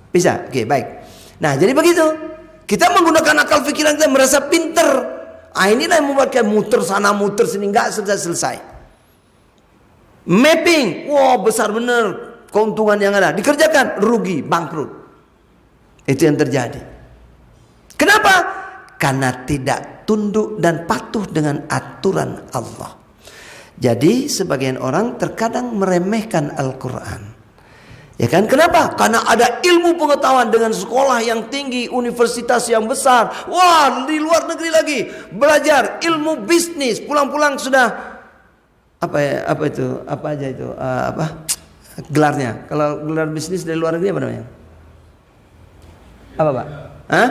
Bisa? Oke, baik. Nah jadi begitu. Kita menggunakan akal pikiran kita, merasa pintar. Inilah yang membuat kita muter sana muter sini, nggak selesai. Mapping, wow besar benar keuntungan yang ada, dikerjakan rugi, bangkrut. Itu yang terjadi. Kenapa? Karena tidak tunduk dan patuh dengan aturan Allah. Jadi sebagian orang terkadang meremehkan Al-Quran. Ya kan? Kenapa? Karena ada ilmu pengetahuan dengan sekolah yang tinggi, universitas yang besar. Wah, di luar negeri lagi belajar ilmu bisnis, pulang-pulang sudah apa ya? Apa itu? Apa aja itu? Gelarnya? Kalau gelar bisnis dari luar negeri apa namanya? Apa Pak? Hah?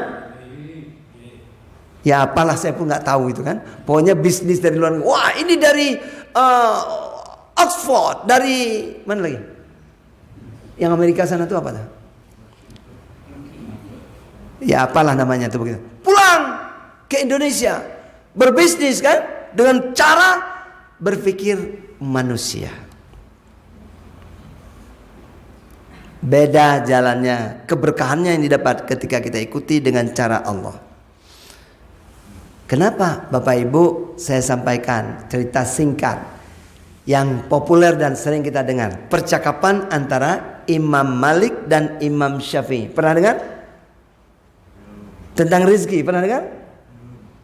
Ya apalah, saya pun nggak tahu itu kan. Pokoknya bisnis dari luar negeri. Wah, ini dari Oxford, dari mana lagi? Yang Amerika sana tuh apa tuh? Ya apalah namanya tuh begitu. Pulang ke Indonesia, berbisnis kan dengan cara berpikir manusia. Beda jalannya, keberkahannya yang didapat ketika kita ikuti dengan cara Allah. Kenapa Bapak Ibu saya sampaikan cerita singkat yang populer dan sering kita dengar, percakapan antara Imam Malik dan Imam Syafi'i. Pernah dengar? Tentang rezeki, pernah dengar?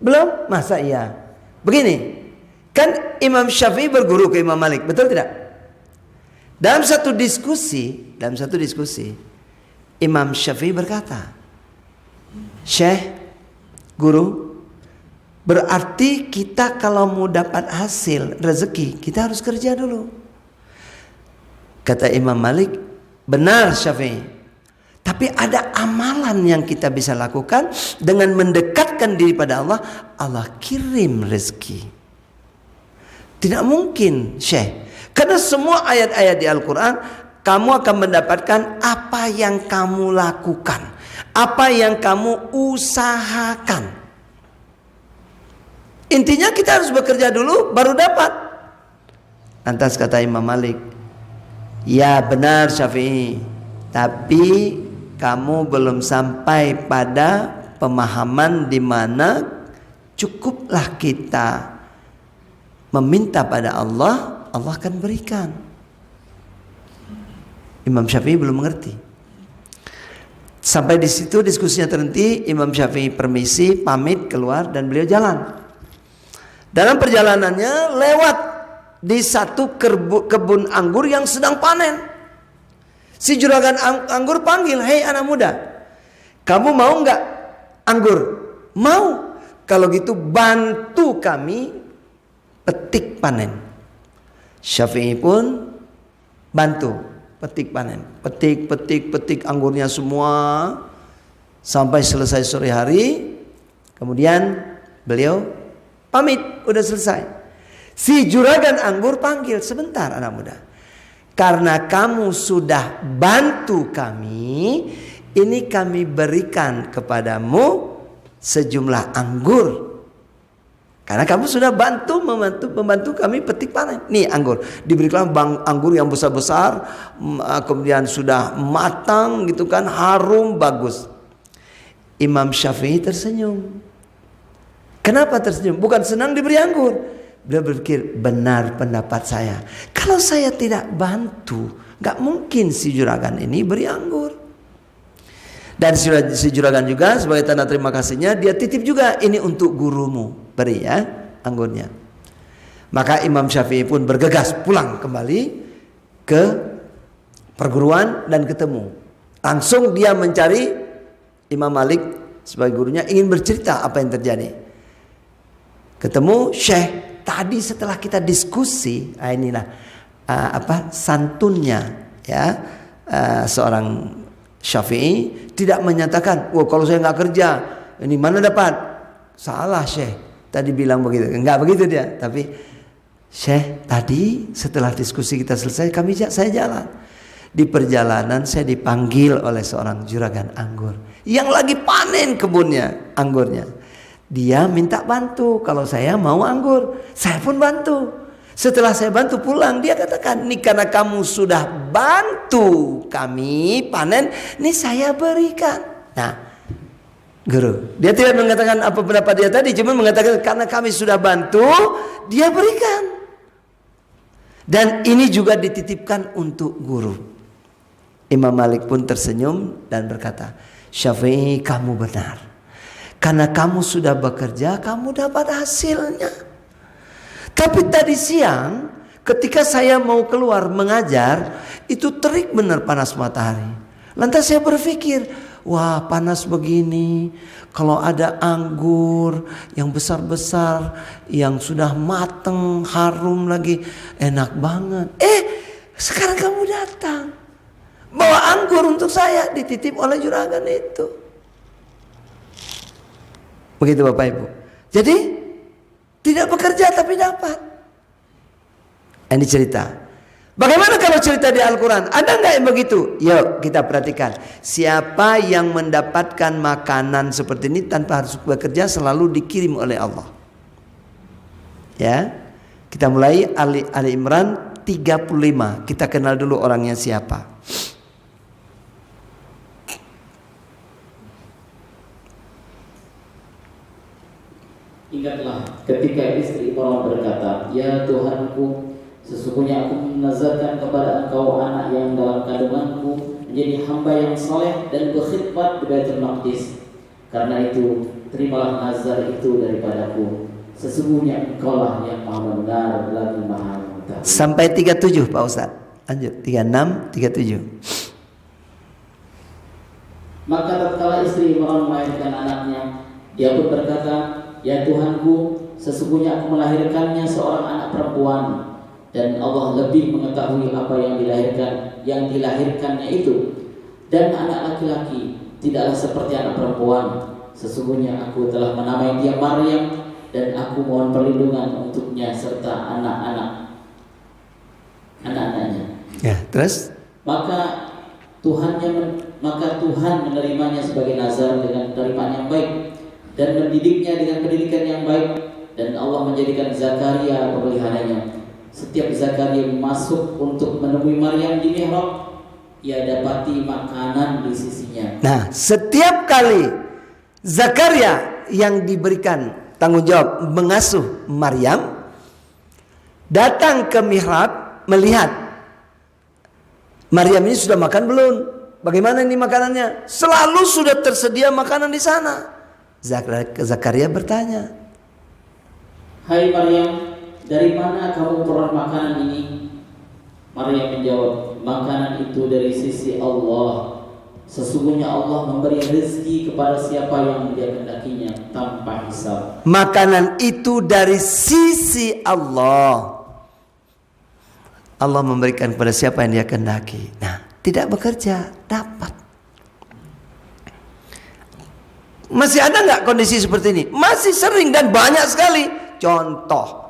Belum? Masa iya? Begini, Kan Imam Syafi'i berguru ke Imam Malik, betul tidak? Dalam satu diskusi, Imam Syafi'i berkata, Syekh, guru, berarti kita kalau mau dapat hasil rezeki, kita harus kerja dulu. Kata Imam Malik, benar Syafi'i. Tapi ada amalan yang kita bisa lakukan dengan mendekatkan diri pada Allah. Allah kirim rezeki. Tidak mungkin, Syekh. Karena semua ayat-ayat di Al-Quran, kamu akan mendapatkan apa yang kamu lakukan, apa yang kamu usahakan. Intinya kita harus bekerja dulu baru dapat. Lantas kata Imam Malik, ya benar Syafi'i, tapi kamu belum sampai pada pemahaman di mana cukuplah kita meminta pada Allah, Allah akan berikan. Imam Syafi'i belum mengerti. Sampai di situ diskusinya terhenti. Imam Syafi'i permisi, pamit keluar dan beliau jalan. Dalam perjalanannya lewat di satu kebun anggur yang sedang panen. Si juragan anggur panggil, hei anak muda, kamu mau nggak anggur? Mau. Kalau gitu bantu kami petik panen. Syafi'i pun bantu petik panen. Petik anggurnya semua sampai selesai sore hari. Kemudian beliau pamit, udah selesai. Si juragan anggur panggil, sebentar anak muda, karena kamu sudah bantu kami, ini kami berikan kepadamu sejumlah anggur. Karena kamu sudah membantu kami petik panen. Nih anggur, diberikan anggur yang besar-besar, kemudian sudah matang gitu kan, harum, bagus. Imam Syafi'i tersenyum. Kenapa tersenyum? Bukan senang diberi anggur. Beliau berpikir, benar pendapat saya. Kalau saya tidak bantu, gak mungkin si juragan ini beri anggur. Dan si juragan juga sebagai tanda terima kasihnya, dia titip juga, ini untuk gurumu, beri ya anggurnya. Maka Imam Syafi'i pun bergegas pulang kembali ke perguruan dan ketemu. Langsung dia mencari Imam Malik sebagai gurunya, ingin bercerita apa yang terjadi. Ketemu, Syekh, tadi setelah kita diskusi, inilah santunnya ya, seorang Syafi'i tidak menyatakan, wah kalau saya nggak kerja, ini mana dapat? Salah Syekh, tadi bilang begitu. Enggak begitu dia. Tapi Syekh, tadi setelah diskusi kita selesai, saya jalan. Di perjalanan saya dipanggil oleh seorang juragan anggur yang lagi panen kebunnya, anggurnya. Dia minta bantu kalau saya mau anggur. Saya pun bantu. Setelah saya bantu pulang, dia katakan, ini karena kamu sudah bantu kami panen, ini saya berikan. Nah, guru, dia tidak mengatakan apa pendapat dia tadi, cuma mengatakan karena kami sudah bantu, dia berikan. Dan ini juga dititipkan untuk guru. Imam Malik pun tersenyum dan berkata, Syafi'i, kamu benar. Karena kamu sudah bekerja, kamu dapat hasilnya. Tapi tadi siang ketika saya mau keluar mengajar, itu terik benar panas matahari. Lantas saya berpikir, wah panas begini, kalau ada anggur yang besar-besar, yang sudah mateng, harum lagi, enak banget. Sekarang kamu datang, bawa anggur untuk saya, dititip oleh juragan itu. Begitu Bapak Ibu. Jadi tidak bekerja tapi dapat. Ini cerita. Bagaimana kalau cerita di Al-Quran? Ada nggak yang begitu? Yuk kita perhatikan. Siapa yang mendapatkan makanan seperti ini tanpa harus bekerja selalu dikirim oleh Allah. Ya, kita mulai Ali Imran 35. Kita kenal dulu orangnya siapa. Ingatlah ketika istri Imran berkata, ya Tuhanku, sesungguhnya aku menazarkan kepada Engkau anak yang dalam kandunganku menjadi hamba yang soleh dan berkhidmat di Baitul Maqdis. Karena itu terimalah nazar itu daripadaku. sesungguhnya engkaulah yang maha benar lagi maha mengetahui. Sampai 37 Pak Ustadz. Lanjut 36, 37. Maka tatkala istri Imran melahirkan anaknya, dia pun berkata, ya Tuhanku, sesungguhnya aku melahirkannya seorang anak perempuan, dan Allah lebih mengetahui apa yang dilahirkannya itu. Dan anak laki-laki tidaklah seperti anak perempuan. Sesungguhnya aku telah menamai dia Maryam, dan aku mohon perlindungan untuknya serta anak-anaknya. Ya, terus? Maka Tuhan menerimanya sebagai nazar dengan penerimaan yang baik, dan mendidiknya dengan pendidikan yang baik, dan Allah menjadikan Zakaria pemeliharanya. Setiap Zakaria masuk untuk menemui Maryam di mihrab, ia dapati makanan di sisinya. Nah, setiap kali Zakaria yang diberikan tanggung jawab mengasuh Maryam datang ke mihrab melihat Maryam ini sudah makan belum? Bagaimana ini makanannya? Selalu sudah tersedia makanan di sana. Zakaria bertanya, hai Maryam, dari mana kamu peroleh makanan ini? Maryam menjawab, makanan itu dari sisi Allah. Sesungguhnya Allah memberi rezeki kepada siapa yang Dia kehendakinya tanpa hisab. Makanan itu dari sisi Allah. Allah memberikan kepada siapa yang Dia kehendaki. Nah, tidak bekerja, dapat. Masih ada nggak kondisi seperti ini? Masih sering dan banyak sekali. Contoh,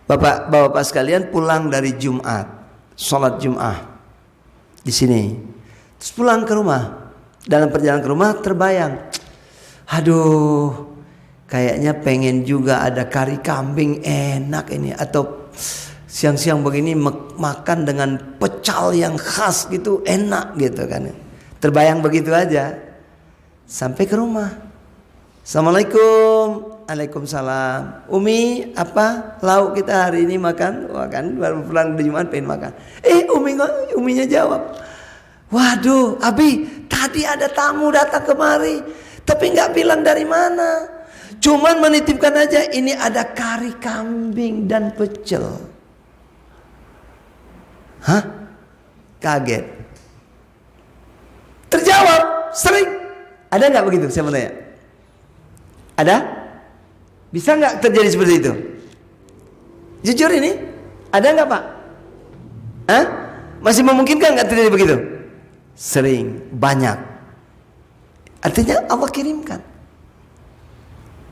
Bapak-bapak sekalian pulang dari Jumat, sholat Jumat di sini, terus pulang ke rumah. Dalam perjalanan ke rumah terbayang, aduh, kayaknya pengen juga ada kari kambing enak ini, atau siang-siang begini makan dengan pecal yang khas gitu, enak gitu kan. Terbayang begitu aja. Sampai ke rumah, Assalamualaikum. Waalaikumsalam. Umi, apa lauk kita hari ini makan? Wah kan baru pulang di Jumat pengen makan. Uminya jawab, waduh Abi, tadi ada tamu datang kemari, tapi nggak bilang dari mana, cuman menitipkan aja ini ada kari kambing dan pecel. Hah? Kaget. Terjawab sering. Ada nggak begitu? Saya mau tanya. Ada? Bisa nggak terjadi seperti itu? Jujur ini, ada nggak Pak? Hah? Masih memungkinkan nggak terjadi begitu? Sering, banyak. Artinya Allah kirimkan.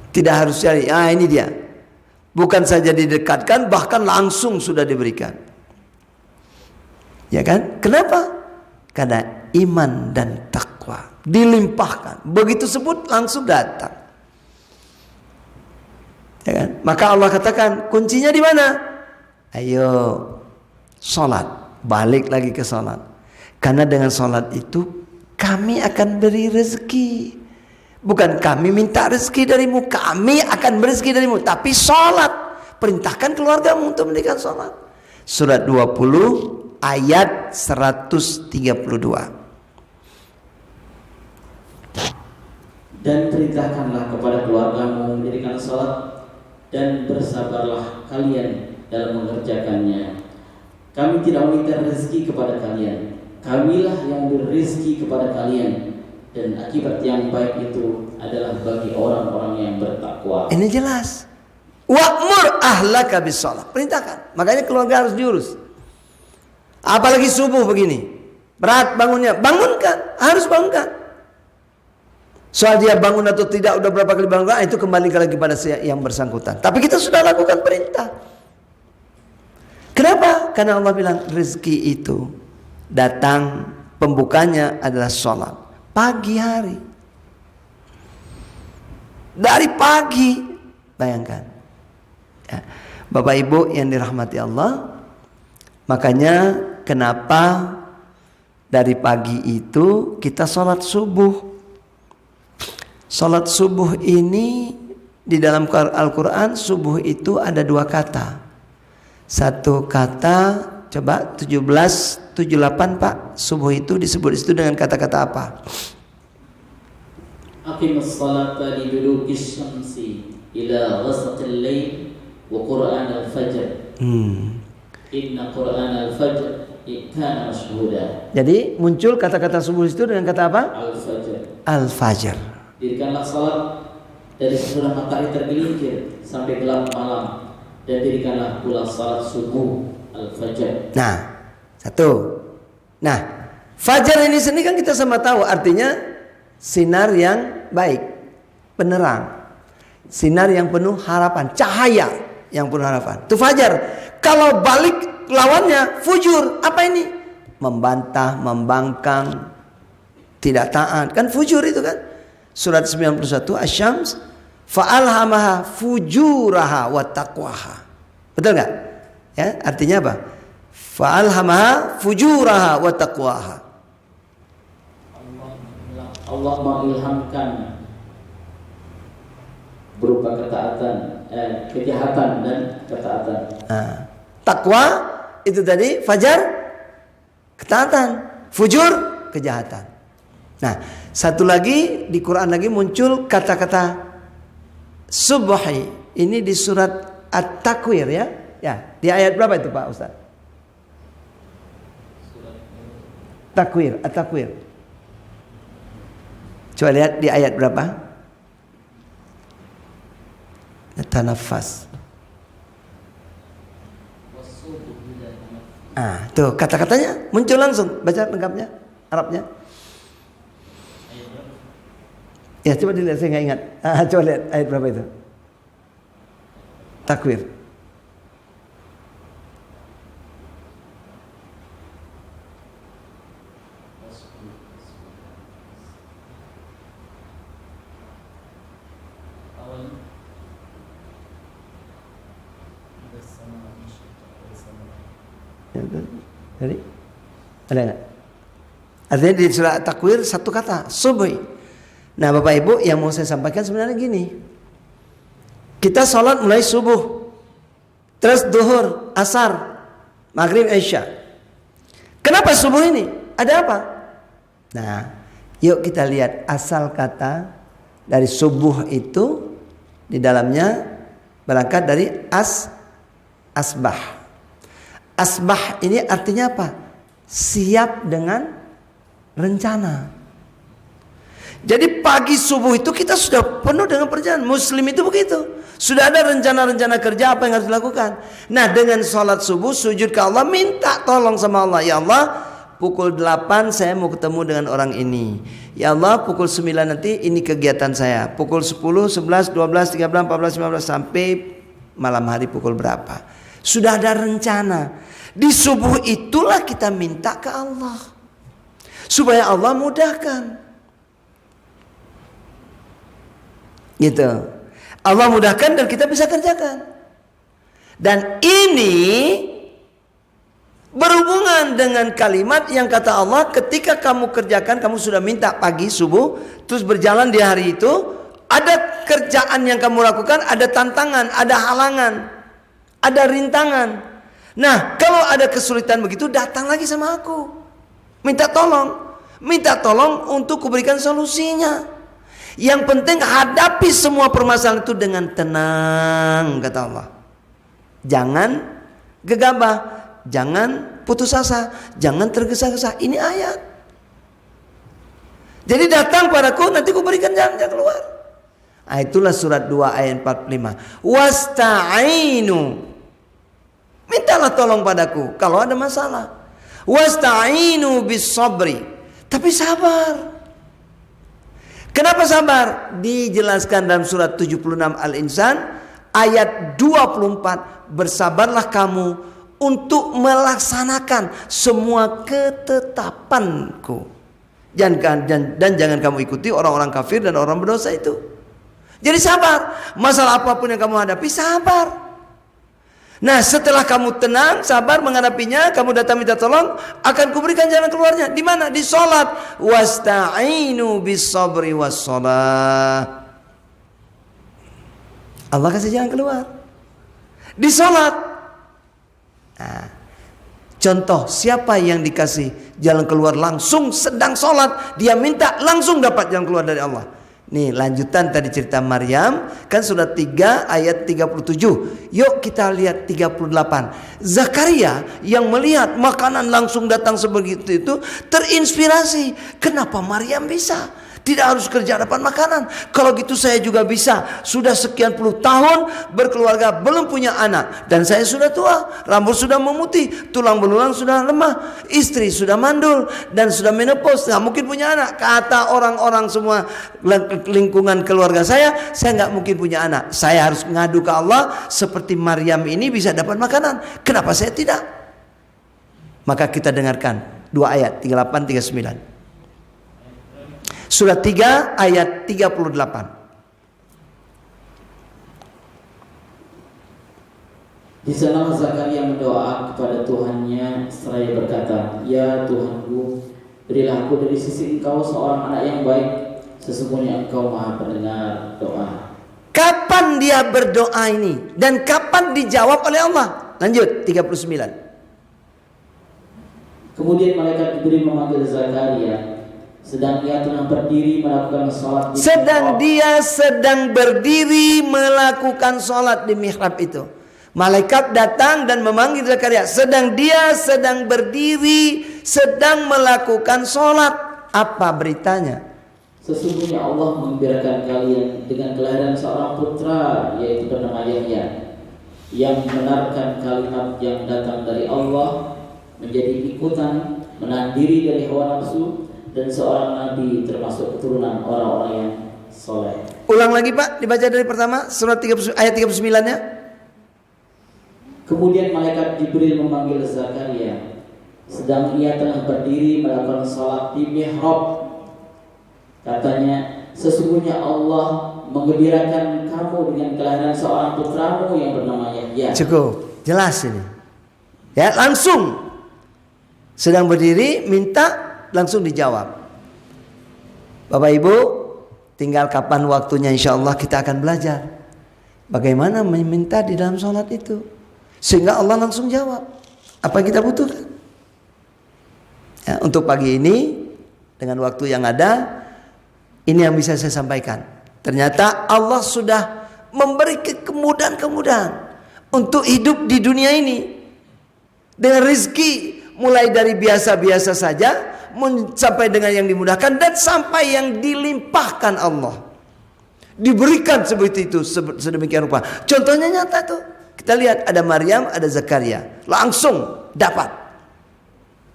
Tidak harus cari. Ini dia. Bukan saja didekatkan, bahkan langsung sudah diberikan. Ya kan? Kenapa? Karena iman dan takwa dilimpahkan. Begitu sebut langsung datang. Ya kan? Maka Allah katakan kuncinya di mana? Ayo sholat, balik lagi ke sholat. Karena dengan sholat itu kami akan beri rezeki. Bukan kami minta rezeki darimu, kami akan beri rezeki darimu. Tapi sholat, perintahkan keluargamu untuk mendirikan sholat. Surat 20 ayat 132. Dan perintahkanlah kepada keluargamu mendirikan sholat, dan bersabarlah kalian dalam mengerjakannya. Kami tidak meminta rezeki kepada kalian, kamilah yang memberi rezeki kepada kalian, dan akibat yang baik itu adalah bagi orang-orang yang bertakwa. Ini jelas. Wa'mur ahlaka bis-shalah. Perintahkan. Makanya keluarga harus diurus. Apalagi subuh begini, berat bangunnya, bangunkan, harus bangunkan. Soal dia bangun atau tidak, udah berapa kali bangun, itu kembali lagi pada yang bersangkutan. Tapi kita sudah lakukan perintah. Kenapa? Karena Allah bilang rezeki itu datang, pembukanya adalah sholat pagi hari. Dari pagi, bayangkan ya. Bapak Ibu yang dirahmati Allah, makanya kenapa dari pagi itu kita sholat subuh. Sholat subuh ini di dalam Al-Quran, subuh itu ada dua kata. Satu kata, coba 1778 Pak, subuh itu disebut itu dengan kata-kata apa? Aqimus sholata liduluki syamsi ila ghasaqil lail wa Qur'an al-fajr. Inna Qur'an al-fajr kana mashhuda. Jadi muncul kata-kata subuh itu dengan kata apa? Al-fajr. Al-fajr. Dirikanlah salat dari sesudah matahari tergelincir sampai gelap malam, dan dirikanlah pula salat subuh al-fajr. Nah, satu. Nah, fajar ini sendiri kan kita sama tahu artinya sinar yang baik, penerang. Sinar yang penuh harapan, cahaya yang penuh harapan. Itu fajar. Kalau balik lawannya fujur, apa ini? Membantah, membangkang, tidak taat. Kan fujur itu kan? Surat 91 Asy-Syams, fa'alhamaha fujuraha wa taqwaha. Betul enggak? Ya, artinya apa? Fa'alhamaha fujuraha wa taqwaha. Allah mengilhamkan berupa ketaatan, kejahatan dan ketaatan. Takwa itu tadi fajar ketaatan, fujur kejahatan. Nah, satu lagi di Quran lagi muncul kata-kata subhi. Ini di surat At-Takwir ya. Ya, di ayat berapa itu Pak Ustaz? Takwir, At-Takwir. Coba lihat di ayat berapa? Tanafas. Tuh kata-katanya muncul langsung. Baca lengkapnya Arabnya. Ya coba dilihat, saya nggak ingat. Coba lihat ayat berapa itu. Takwir. Jadi ada nggak? Artinya di surat Takwir satu kata subuh. Nah Bapak Ibu yang mau saya sampaikan sebenarnya gini. Kita sholat mulai subuh, terus duhur, asar, maghrib, isya. Kenapa subuh ini? Ada apa? Nah, yuk kita lihat asal kata dari subuh itu di dalamnya berangkat dari asbah. Asbah ini artinya apa? Siap dengan rencana. Jadi pagi subuh itu kita sudah penuh dengan perjalanan. Muslim itu begitu. Sudah ada rencana-rencana kerja apa yang harus dilakukan. Nah dengan sholat subuh sujud ke Allah, minta tolong sama Allah. Ya Allah, pukul 8 saya mau ketemu dengan orang ini. Ya Allah, pukul 9 nanti ini kegiatan saya. Pukul 10, 11, 12, 13, 14, 15 sampai malam hari pukul berapa. Sudah ada rencana. Di subuh itulah kita minta ke Allah supaya Allah mudahkan. Gitu. Allah mudahkan dan kita bisa kerjakan. Dan ini berhubungan dengan kalimat yang kata Allah, ketika kamu kerjakan, kamu sudah minta pagi subuh, terus berjalan di hari itu, ada kerjaan yang kamu lakukan, ada tantangan, ada halangan, ada rintangan. Nah, kalau ada kesulitan begitu, datang lagi sama aku. Minta tolong. Minta tolong untuk kuberikan solusinya. Yang penting hadapi semua permasalahan itu dengan tenang, kata Allah. Jangan gegabah, jangan putus asa, jangan tergesa-gesa. Ini ayat. Jadi datang padaku, nanti kuberikan jalan keluar. Itulah surat 2 ayat 45. Wasta'inu. Mintalah tolong padaku kalau ada masalah. Wasta'inu bis sabri. Tapi sabar. Kenapa sabar? Dijelaskan dalam surat 76 Al-Insan ayat 24. Bersabarlah kamu untuk melaksanakan semua ketetapanku. Dan jangan kamu ikuti orang-orang kafir dan orang berdosa itu. Jadi sabar. Masalah apapun yang kamu hadapi, sabar. Nah setelah kamu tenang, sabar menghadapinya, kamu datang minta tolong, akan kuberikan jalan keluarnya. Di mana? Di sholat. Wasta'inu bis sabri was sholat. Allah kasih jalan keluar di sholat. Nah, contoh siapa yang dikasih jalan keluar langsung sedang sholat, dia minta langsung dapat jalan keluar dari Allah. Nih lanjutan tadi cerita Maryam, kan surat 3 ayat 37. Yuk kita lihat 38. Zakaria yang melihat makanan langsung datang sebegitu itu terinspirasi. Kenapa Maryam bisa? Tidak harus kerja dapat makanan. Kalau gitu saya juga bisa. Sudah sekian puluh tahun berkeluarga, belum punya anak. Dan saya sudah tua, rambut sudah memutih, tulang belulang sudah lemah, istri sudah mandul dan sudah menopause, nggak mungkin punya anak. Kata orang-orang semua lingkungan keluarga saya nggak mungkin punya anak. Saya harus ngadu ke Allah seperti Maryam ini bisa dapat makanan. Kenapa saya tidak? Maka kita dengarkan dua ayat 38 39. Surat 3 ayat 38. Di sana Zakaria mendoa kepada Tuhannya seraya berkata, "Ya Tuhanku, berilah aku dari sisi Engkau seorang anak yang baik. Sesungguhnya Engkau Maha pendengar doa." Kapan dia berdoa ini dan kapan dijawab oleh Allah? Lanjut 39. Kemudian malaikat Jibril memanggil Zakaria, sedang dia tengah berdiri melakukan sholat di sedang berdiri melakukan sholat di mihrab itu. Malaikat datang dan memanggil Zakaria. Sedang berdiri, sedang melakukan sholat. Apa beritanya? Sesungguhnya Allah menggembirakan kalian dengan kelahiran seorang putra, yaitu bernama Yahya, yang membenarkan kalimat yang datang dari Allah, menjadi ikutan, menahan diri dari hawa nafsu, dan seorang nabi termasuk keturunan orang-orang yang soleh. Ulang lagi Pak, dibaca dari pertama surat 30, ayat 39-nya. Kemudian malaikat Jibril memanggil Zakaria, sedang ia tengah berdiri melakukan salat di mihrab. Katanya, sesungguhnya Allah menggembirakan kamu dengan kelahiran seorang putramu yang bernama Yahya. Cukup, jelas ini. Ya, langsung sedang berdiri minta, langsung dijawab. Bapak Ibu, tinggal kapan waktunya insya Allah kita akan belajar bagaimana meminta di dalam sholat itu, sehingga Allah langsung jawab apa yang kita butuhkan. Ya, untuk pagi ini dengan waktu yang ada, ini yang bisa saya sampaikan. Ternyata Allah sudah memberi kemudahan-kemudahan untuk hidup di dunia ini dengan rezeki mulai dari biasa-biasa saja sampai dengan yang dimudahkan dan sampai yang dilimpahkan Allah, diberikan seperti itu sedemikian rupa. Contohnya nyata tuh, kita lihat ada Maryam, ada Zakaria, langsung dapat.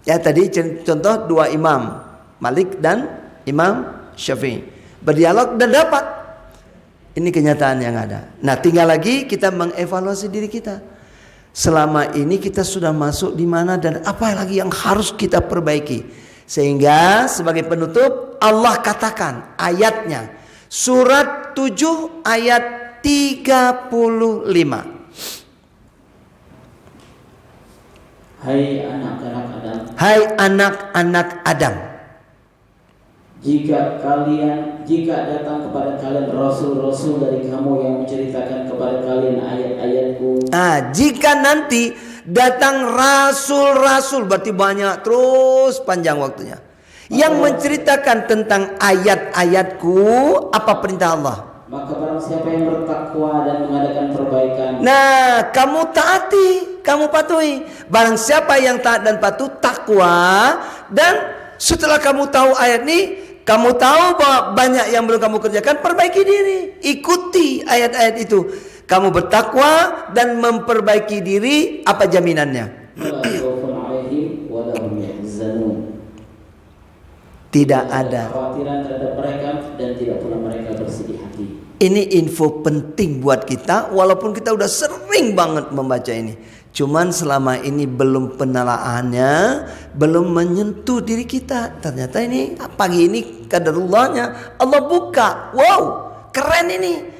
Ya tadi contoh dua imam, Malik dan Imam Syafi'i, berdialog dan dapat. Ini kenyataan yang ada. Nah tinggal lagi kita mengevaluasi diri kita. Selama ini kita sudah masuk di mana dan apa lagi yang harus kita perbaiki. Sehingga sebagai penutup Allah katakan ayatnya surat 7 ayat 35. Hai anak-anak Adam. Hai anak-anak Adam. Jika datang kepada kalian rasul-rasul dari kamu yang menceritakan kepada kalian ayat-ayatku. Jika nanti datang rasul-rasul, berarti banyak terus panjang waktunya, yang menceritakan tentang ayat-ayatku, apa perintah Allah? Maka barang siapa yang bertakwa dan mengadakan perbaikan. Nah, kamu taati, kamu patuhi. Barang siapa yang taat dan patuh, takwa, dan setelah kamu tahu ayat ini, kamu tahu bahwa banyak yang belum kamu kerjakan, perbaiki diri, ikuti ayat-ayat itu. Kamu bertakwa dan memperbaiki diri, apa jaminannya? Tidak ada kekhawatiran terhadap mereka dan tidak pula mereka bersedih hati. Ini info penting buat kita, walaupun kita udah sering banget membaca ini. Cuman selama ini belum penelaannya, belum menyentuh diri kita. Ternyata ini pagi ini qadarullahnya Allah buka. Wow, keren ini.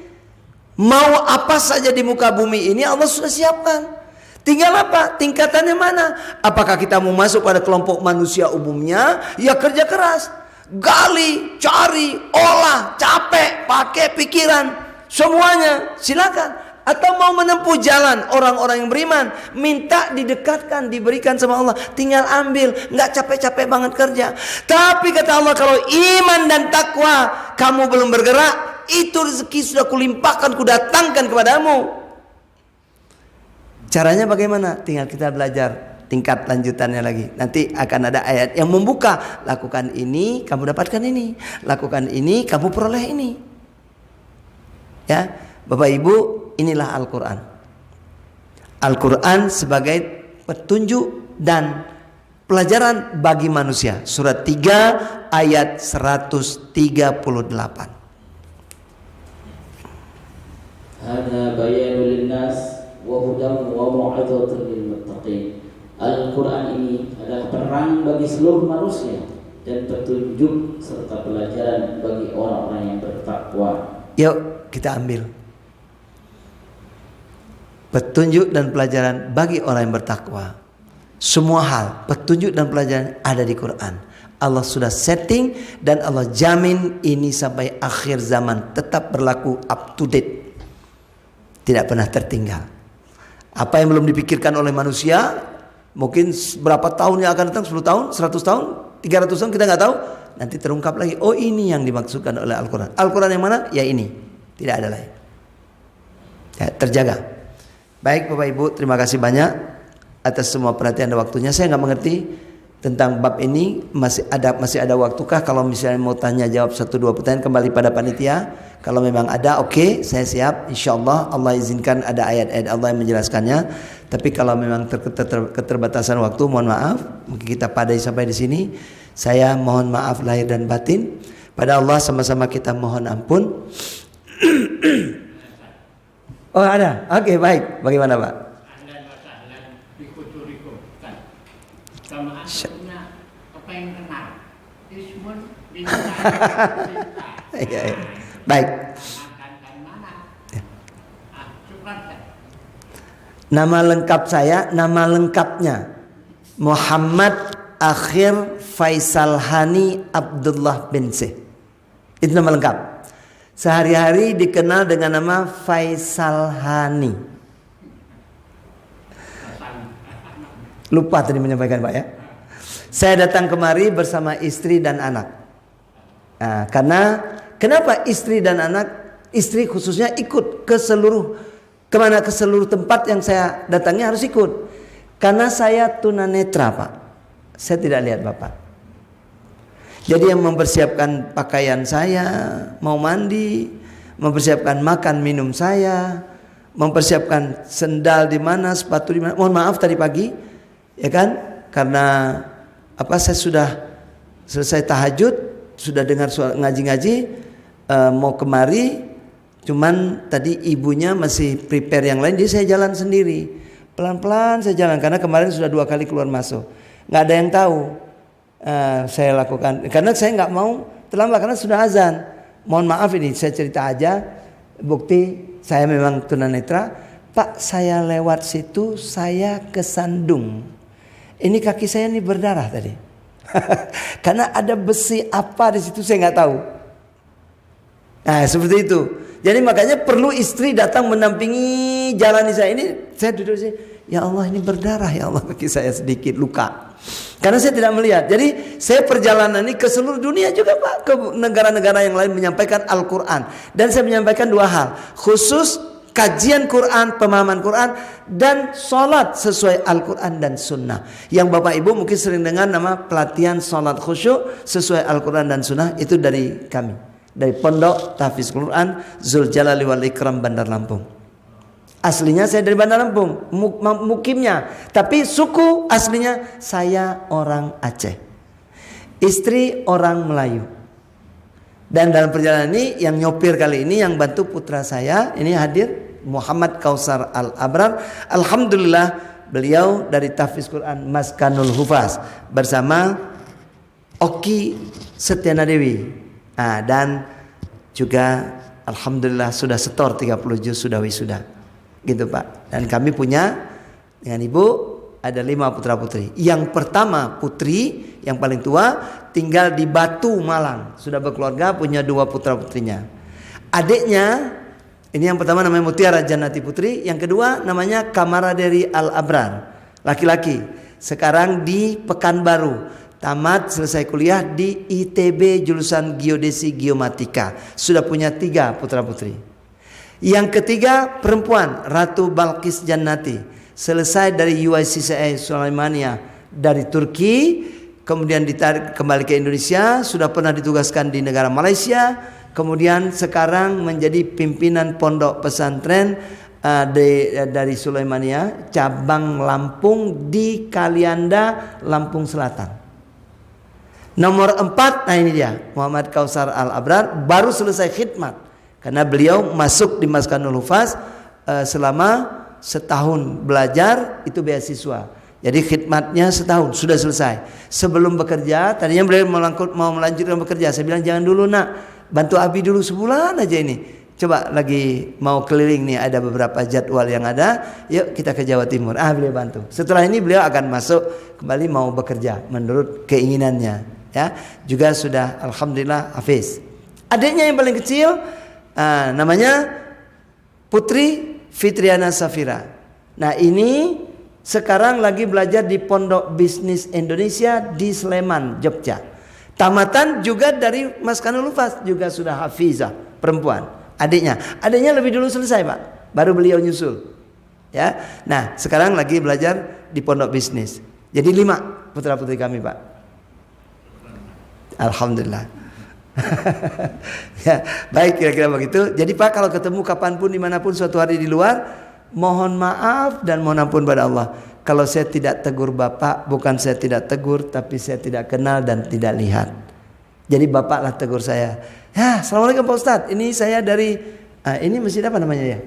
Mau apa saja di muka bumi ini Allah sudah siapkan. Tinggal apa? Tingkatannya mana? Apakah kita mau masuk pada kelompok manusia umumnya? Ya kerja keras, gali, cari, olah, capek, pakai pikiran, semuanya silakan. Atau mau menempuh jalan orang-orang yang beriman, minta didekatkan, diberikan sama Allah, tinggal ambil, nggak capek-capek banget kerja. Tapi kata Allah, kalau iman dan takwa kamu belum bergerak, itu rezeki sudah kulimpahkan, kudatangkan kepadamu. Caranya bagaimana? Tinggal kita belajar tingkat lanjutannya lagi. Nanti akan ada ayat yang membuka, lakukan ini, kamu dapatkan ini, lakukan ini, kamu peroleh ini. Ya, Bapak Ibu, inilah Al-Quran. Al-Quran sebagai petunjuk dan pelajaran bagi manusia. Surat 3 ayat 138. Hada bayanul linnas wa hudam wa mau'izatun lil muttaqin. Al-Quran ini adalah terang bagi seluruh manusia dan petunjuk serta pelajaran bagi orang-orang yang bertakwa. Yuk kita ambil petunjuk dan pelajaran bagi orang yang bertakwa. Semua hal, petunjuk dan pelajaran ada di Quran. Allah sudah setting dan Allah jamin ini sampai akhir zaman tetap berlaku, up to date, tidak pernah tertinggal. Apa yang belum dipikirkan oleh manusia, mungkin berapa tahun yang akan datang, 10 tahun, 100 tahun, 300 tahun, kita nggak tahu. Nanti terungkap lagi, oh ini yang dimaksudkan oleh Al-Quran. Al-Quran yang mana? Ya ini, tidak ada lain. Ya, terjaga. Baik Bapak Ibu, terima kasih banyak atas semua perhatian dan waktunya. Saya nggak mengerti tentang bab ini, masih ada waktukah? Kalau misalnya mau tanya jawab 1-2 pertanyaan, kembali pada panitia. Kalau memang ada, oke, saya siap. InsyaAllah Allah izinkan ada ayat-ayat Allah yang menjelaskannya. Tapi kalau memang keterbatasan waktu, mohon maaf. Mungkin kita padai sampai di sini. Saya mohon maaf lahir dan batin. Pada Allah sama-sama kita mohon ampun. Oh ada, oke, baik. Bagaimana Pak? Sama punya kepengen kenal Ismun bin Iya. Baik. Nama lengkap saya, nama lengkapnya Muhammad Akhir Faisal Hani Abdullah bin Syekh. Itu nama lengkap. Sehari-hari dikenal dengan nama Faisal Hani. Lupa tadi menyampaikan Pak ya. Saya datang kemari bersama istri dan anak. Nah, karena kenapa istri dan anak? Istri khususnya ikut ke seluruh tempat yang saya datangi harus ikut. Karena saya tunanetra Pak. Saya tidak lihat Bapak. Jadi yang mempersiapkan pakaian saya, mau mandi, mempersiapkan makan minum saya, mempersiapkan sendal di mana, sepatu di mana. Mohon maaf tadi pagi, ya kan? Karena saya sudah selesai tahajud, sudah dengar ngaji-ngaji, mau kemari, cuman tadi ibunya masih prepare yang lain, jadi saya jalan sendiri, pelan-pelan saya jalan karena kemarin sudah 2 kali keluar masuk, nggak ada yang tahu. Saya lakukan karena saya nggak mau terlambat karena sudah azan. Mohon maaf ini saya cerita aja, bukti saya memang tunanetra. Pak, saya lewat situ saya kesandung. Ini kaki saya ini berdarah tadi. Karena ada besi apa di situ saya nggak tahu. Nah seperti itu. Jadi makanya perlu istri datang mendampingi jalani saya ini. Saya duduk di sini. Ya Allah ini berdarah ya Allah, kaki saya sedikit luka. Karena saya tidak melihat. Jadi saya perjalanan ini ke seluruh dunia juga Pak, ke negara-negara yang lain menyampaikan Al-Quran. Dan saya menyampaikan 2 hal. Khusus kajian Quran, pemahaman Quran, dan sholat sesuai Al-Quran dan Sunnah. Yang Bapak Ibu mungkin sering dengar nama pelatihan sholat khusyuk sesuai Al-Quran dan Sunnah. Itu dari kami, dari Pondok Tahfiz Quran Zuljalali wal Ikram Bandar Lampung. Aslinya saya dari Bandar Lampung, mukimnya, tapi suku aslinya saya orang Aceh, istri orang Melayu. Dan dalam perjalanan ini yang nyopir kali ini yang bantu putra saya ini hadir, Muhammad Kausar Al-Abrar. Alhamdulillah beliau dari Tahfiz Quran Maskanul Hufaz bersama Oki Setiana Dewi. Nah, dan juga alhamdulillah sudah setor 30 juz sudah wisuda. Gitu Pak. Dan kami punya dengan Ibu ada 5 putra putri. Yang pertama putri yang paling tua tinggal di Batu Malang, sudah berkeluarga, punya 2 putra putrinya. Adiknya ini yang pertama namanya Mutiara Janati Putri, yang kedua namanya Kamaraderi Al-Abrar, laki-laki. Sekarang di Pekanbaru, tamat selesai kuliah di ITB jurusan Geodesi Geomatika. Sudah punya 3 putra-putri. Yang ketiga perempuan, Ratu Balkis Jannati, selesai dari UICCA Sulaimania dari Turki, kemudian ditarik kembali ke Indonesia, sudah pernah ditugaskan di negara Malaysia, kemudian sekarang menjadi pimpinan pondok pesantren dari Sulaimania cabang Lampung di Kalianda, Lampung Selatan. Nomor 4, nah ini dia, Muhammad Kausar Al-Abrar, baru selesai khidmat karena beliau masuk di Maskanul Hufaz selama setahun belajar, itu beasiswa. Jadi khidmatnya setahun sudah selesai. Sebelum bekerja, tadinya beliau mau melanjutkan bekerja. Saya bilang jangan dulu nak, bantu Abi dulu sebulan aja ini. Coba lagi mau keliling nih, ada beberapa jadwal yang ada. Yuk kita ke Jawa Timur. Beliau bantu. Setelah ini beliau akan masuk kembali mau bekerja menurut keinginannya. Ya, juga sudah alhamdulillah hafiz. Adiknya yang paling kecil namanya Putri Fitriana Safira. Nah ini sekarang lagi belajar di Pondok Bisnis Indonesia di Sleman, Jogja. Tamatan juga dari Maskanul Hufaz, juga sudah hafizah, perempuan. Adiknya lebih dulu selesai Pak, baru beliau nyusul. Ya, nah sekarang lagi belajar di Pondok Bisnis. Jadi 5 putra putri kami Pak. Alhamdulillah. Ya, baik kira-kira begitu. Jadi Pak kalau ketemu kapanpun dimanapun suatu hari di luar, mohon maaf dan mohon ampun pada Allah. Kalau saya tidak tegur Bapak, bukan saya tidak tegur, tapi saya tidak kenal dan tidak lihat. Jadi Bapaklah tegur saya. Ya, assalamualaikum Pak Ustadz. Ini saya dari ini masjid apa namanya ya?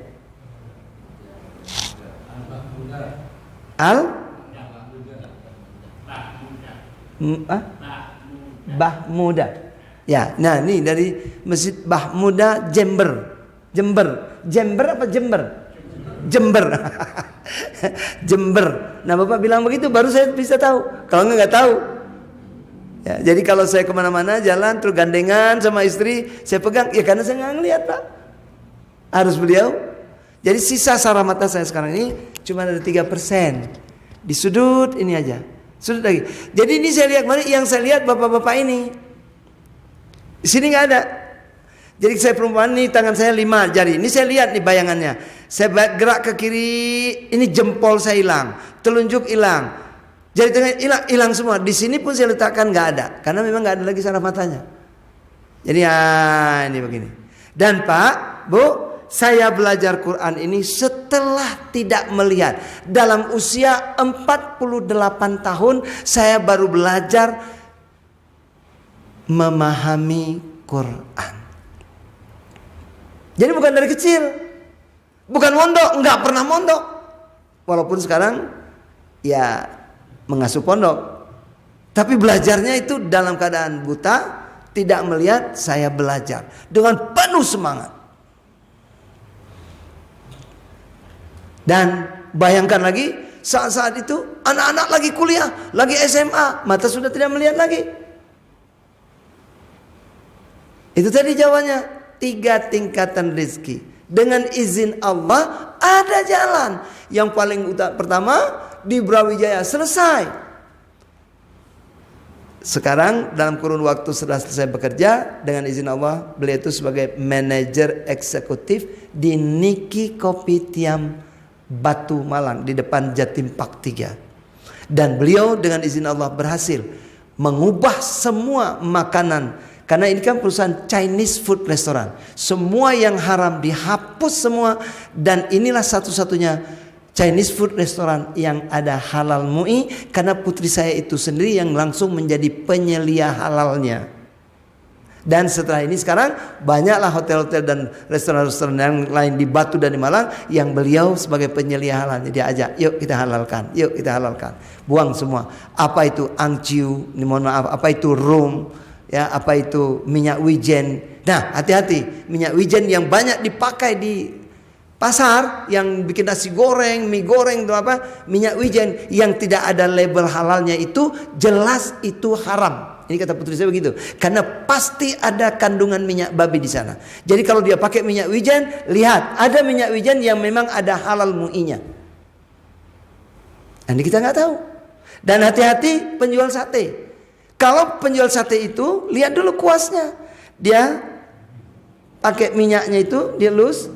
Bah Muda. Ya, nah ini dari Masjid Bah Muda Jember. Jember apa Jember? Jember. Jember. Nah Bapak bilang begitu baru saya bisa tahu. Kalau nggak tahu. Ya, jadi kalau saya kemana-mana jalan terus gandengan sama istri, saya pegang ya karena saya nggak ngelihat Pak. Harus beliau. Jadi sisa saraf mata saya sekarang ini cuma ada 3%. Di sudut ini aja. Sudut lagi. Jadi ini saya lihat yang saya lihat bapak-bapak ini. Di sini nggak ada. Jadi saya perempuan ini tangan saya 5 jari. Ini saya lihat nih bayangannya. Saya gerak ke kiri, ini jempol saya hilang, telunjuk hilang, jari tengah hilang semua. Di sini pun saya letakkan nggak ada, karena memang nggak ada lagi saraf matanya. Jadi ini begini. Dan Pak, Bu, saya belajar Quran ini setelah tidak melihat. Dalam usia 48 tahun saya baru belajar memahami Quran. Jadi bukan dari kecil. Bukan mondok, enggak pernah mondok. Walaupun sekarang ya mengasuh pondok. Tapi belajarnya itu dalam keadaan buta, tidak melihat, saya belajar dengan penuh semangat. Dan bayangkan lagi saat-saat itu anak-anak lagi kuliah, lagi SMA, mata sudah tidak melihat lagi. Itu tadi jawabannya, 3 tingkatan rezeki. Dengan izin Allah ada jalan. Yang paling pertama di Brawijaya selesai. Sekarang dalam kurun waktu setelah selesai bekerja, dengan izin Allah beliau itu sebagai manajer eksekutif di Niki Kopi Tiam Batu Malang di depan Jatim Park 3. Dan beliau dengan izin Allah berhasil mengubah semua makanan. Karena ini kan perusahaan Chinese food restaurant. Semua yang haram dihapus semua. Dan inilah satu-satunya Chinese food restaurant yang ada halal MUI. Karena putri saya itu sendiri yang langsung menjadi penyelia halalnya. Dan setelah ini sekarang banyaklah hotel-hotel dan restoran-restoran yang lain di Batu dan di Malang yang beliau sebagai penyelia halalnya. Dia ajak, yuk kita halalkan, yuk kita halalkan. Buang semua. Apa itu angciu, mohon maaf, apa itu rum, ya, apa itu minyak wijen. Nah, hati-hati, minyak wijen yang banyak dipakai di pasar yang bikin nasi goreng, mie goreng itu apa? Minyak wijen yang tidak ada label halalnya itu jelas itu haram. Ini kata putri saya begitu. Karena pasti ada kandungan minyak babi di sana. Jadi kalau dia pakai minyak wijen, lihat ada minyak wijen yang memang ada halal MUI-nya. Ini kita nggak tahu. Dan hati-hati penjual sate. Kalau penjual sate itu, lihat dulu kuasnya. Dia pakai minyaknya itu, dia lus,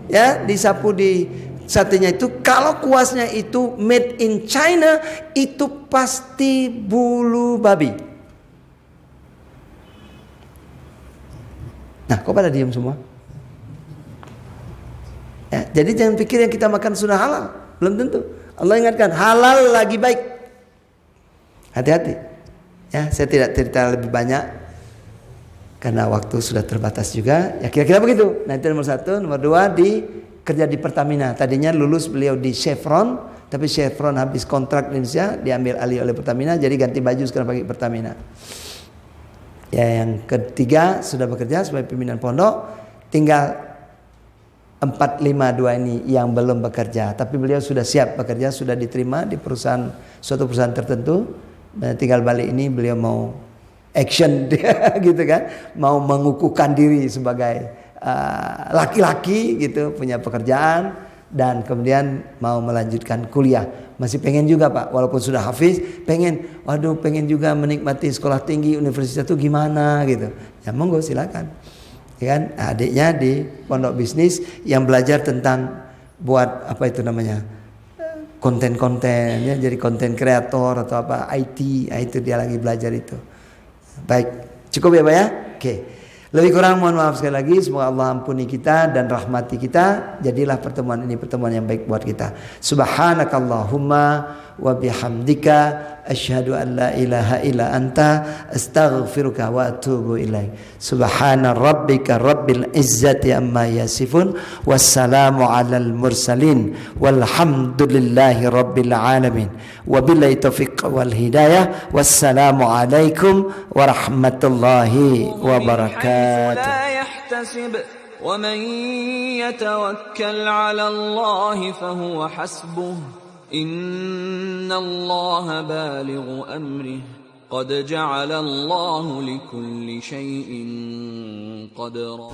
ya, disapu di satenya itu. Kalau kuasnya itu made in China, itu pasti bulu babi. Nah, kok pada diam semua? Ya, jadi jangan pikir yang kita makan sudah halal, belum tentu. Allah ingatkan, halal lagi baik. Hati-hati. Ya, saya tidak cerita lebih banyak karena waktu sudah terbatas juga. Ya kira-kira begitu. Nah, itu nomor 1, nomor 2 kerja di Pertamina. Tadinya lulus beliau di Chevron, tapi Chevron habis kontrak di Indonesia, diambil alih oleh Pertamina, jadi ganti baju sekarang pakai Pertamina. Ya, yang ketiga sudah bekerja sebagai pimpinan pondok, tinggal 452 ini yang belum bekerja, tapi beliau sudah siap bekerja, sudah diterima di suatu perusahaan tertentu. Dan tinggal balik ini beliau mau action gitu kan, mau mengukuhkan diri sebagai laki-laki gitu, punya pekerjaan dan kemudian mau melanjutkan kuliah. Masih pengen juga Pak, walaupun sudah hafiz, pengen juga menikmati sekolah tinggi universitas itu gimana gitu. Ya monggo silakan. Ya kan, adiknya di pondok bisnis yang belajar tentang buat apa itu namanya? Konten-konten, ya, jadi konten kreator atau apa IT, itu dia lagi belajar itu. Baik, cukup ya Pak ya? Oke. Lebih kurang mohon maaf sekali lagi, semoga Allah ampuni kita dan rahmati kita. Jadilah pertemuan ini pertemuan yang baik buat kita. Subhanakallahumma wa bihamdika asyhadu an la ilaha illa anta astaghfiruka wa atubu ilaik. Subhana rabbika rabbil izzati amma yasifun wassalamu alal mursalin walhamdulillahi rabbil alamin. Wabillahi taufiq wal hidayah. Wassalamu alaikum warahmatullahi wabarakatuh. لا يحتسب ومن يتوكل على الله فهو حسبه إن الله بالغ أمره قد جعل الله لكل شيء قدرا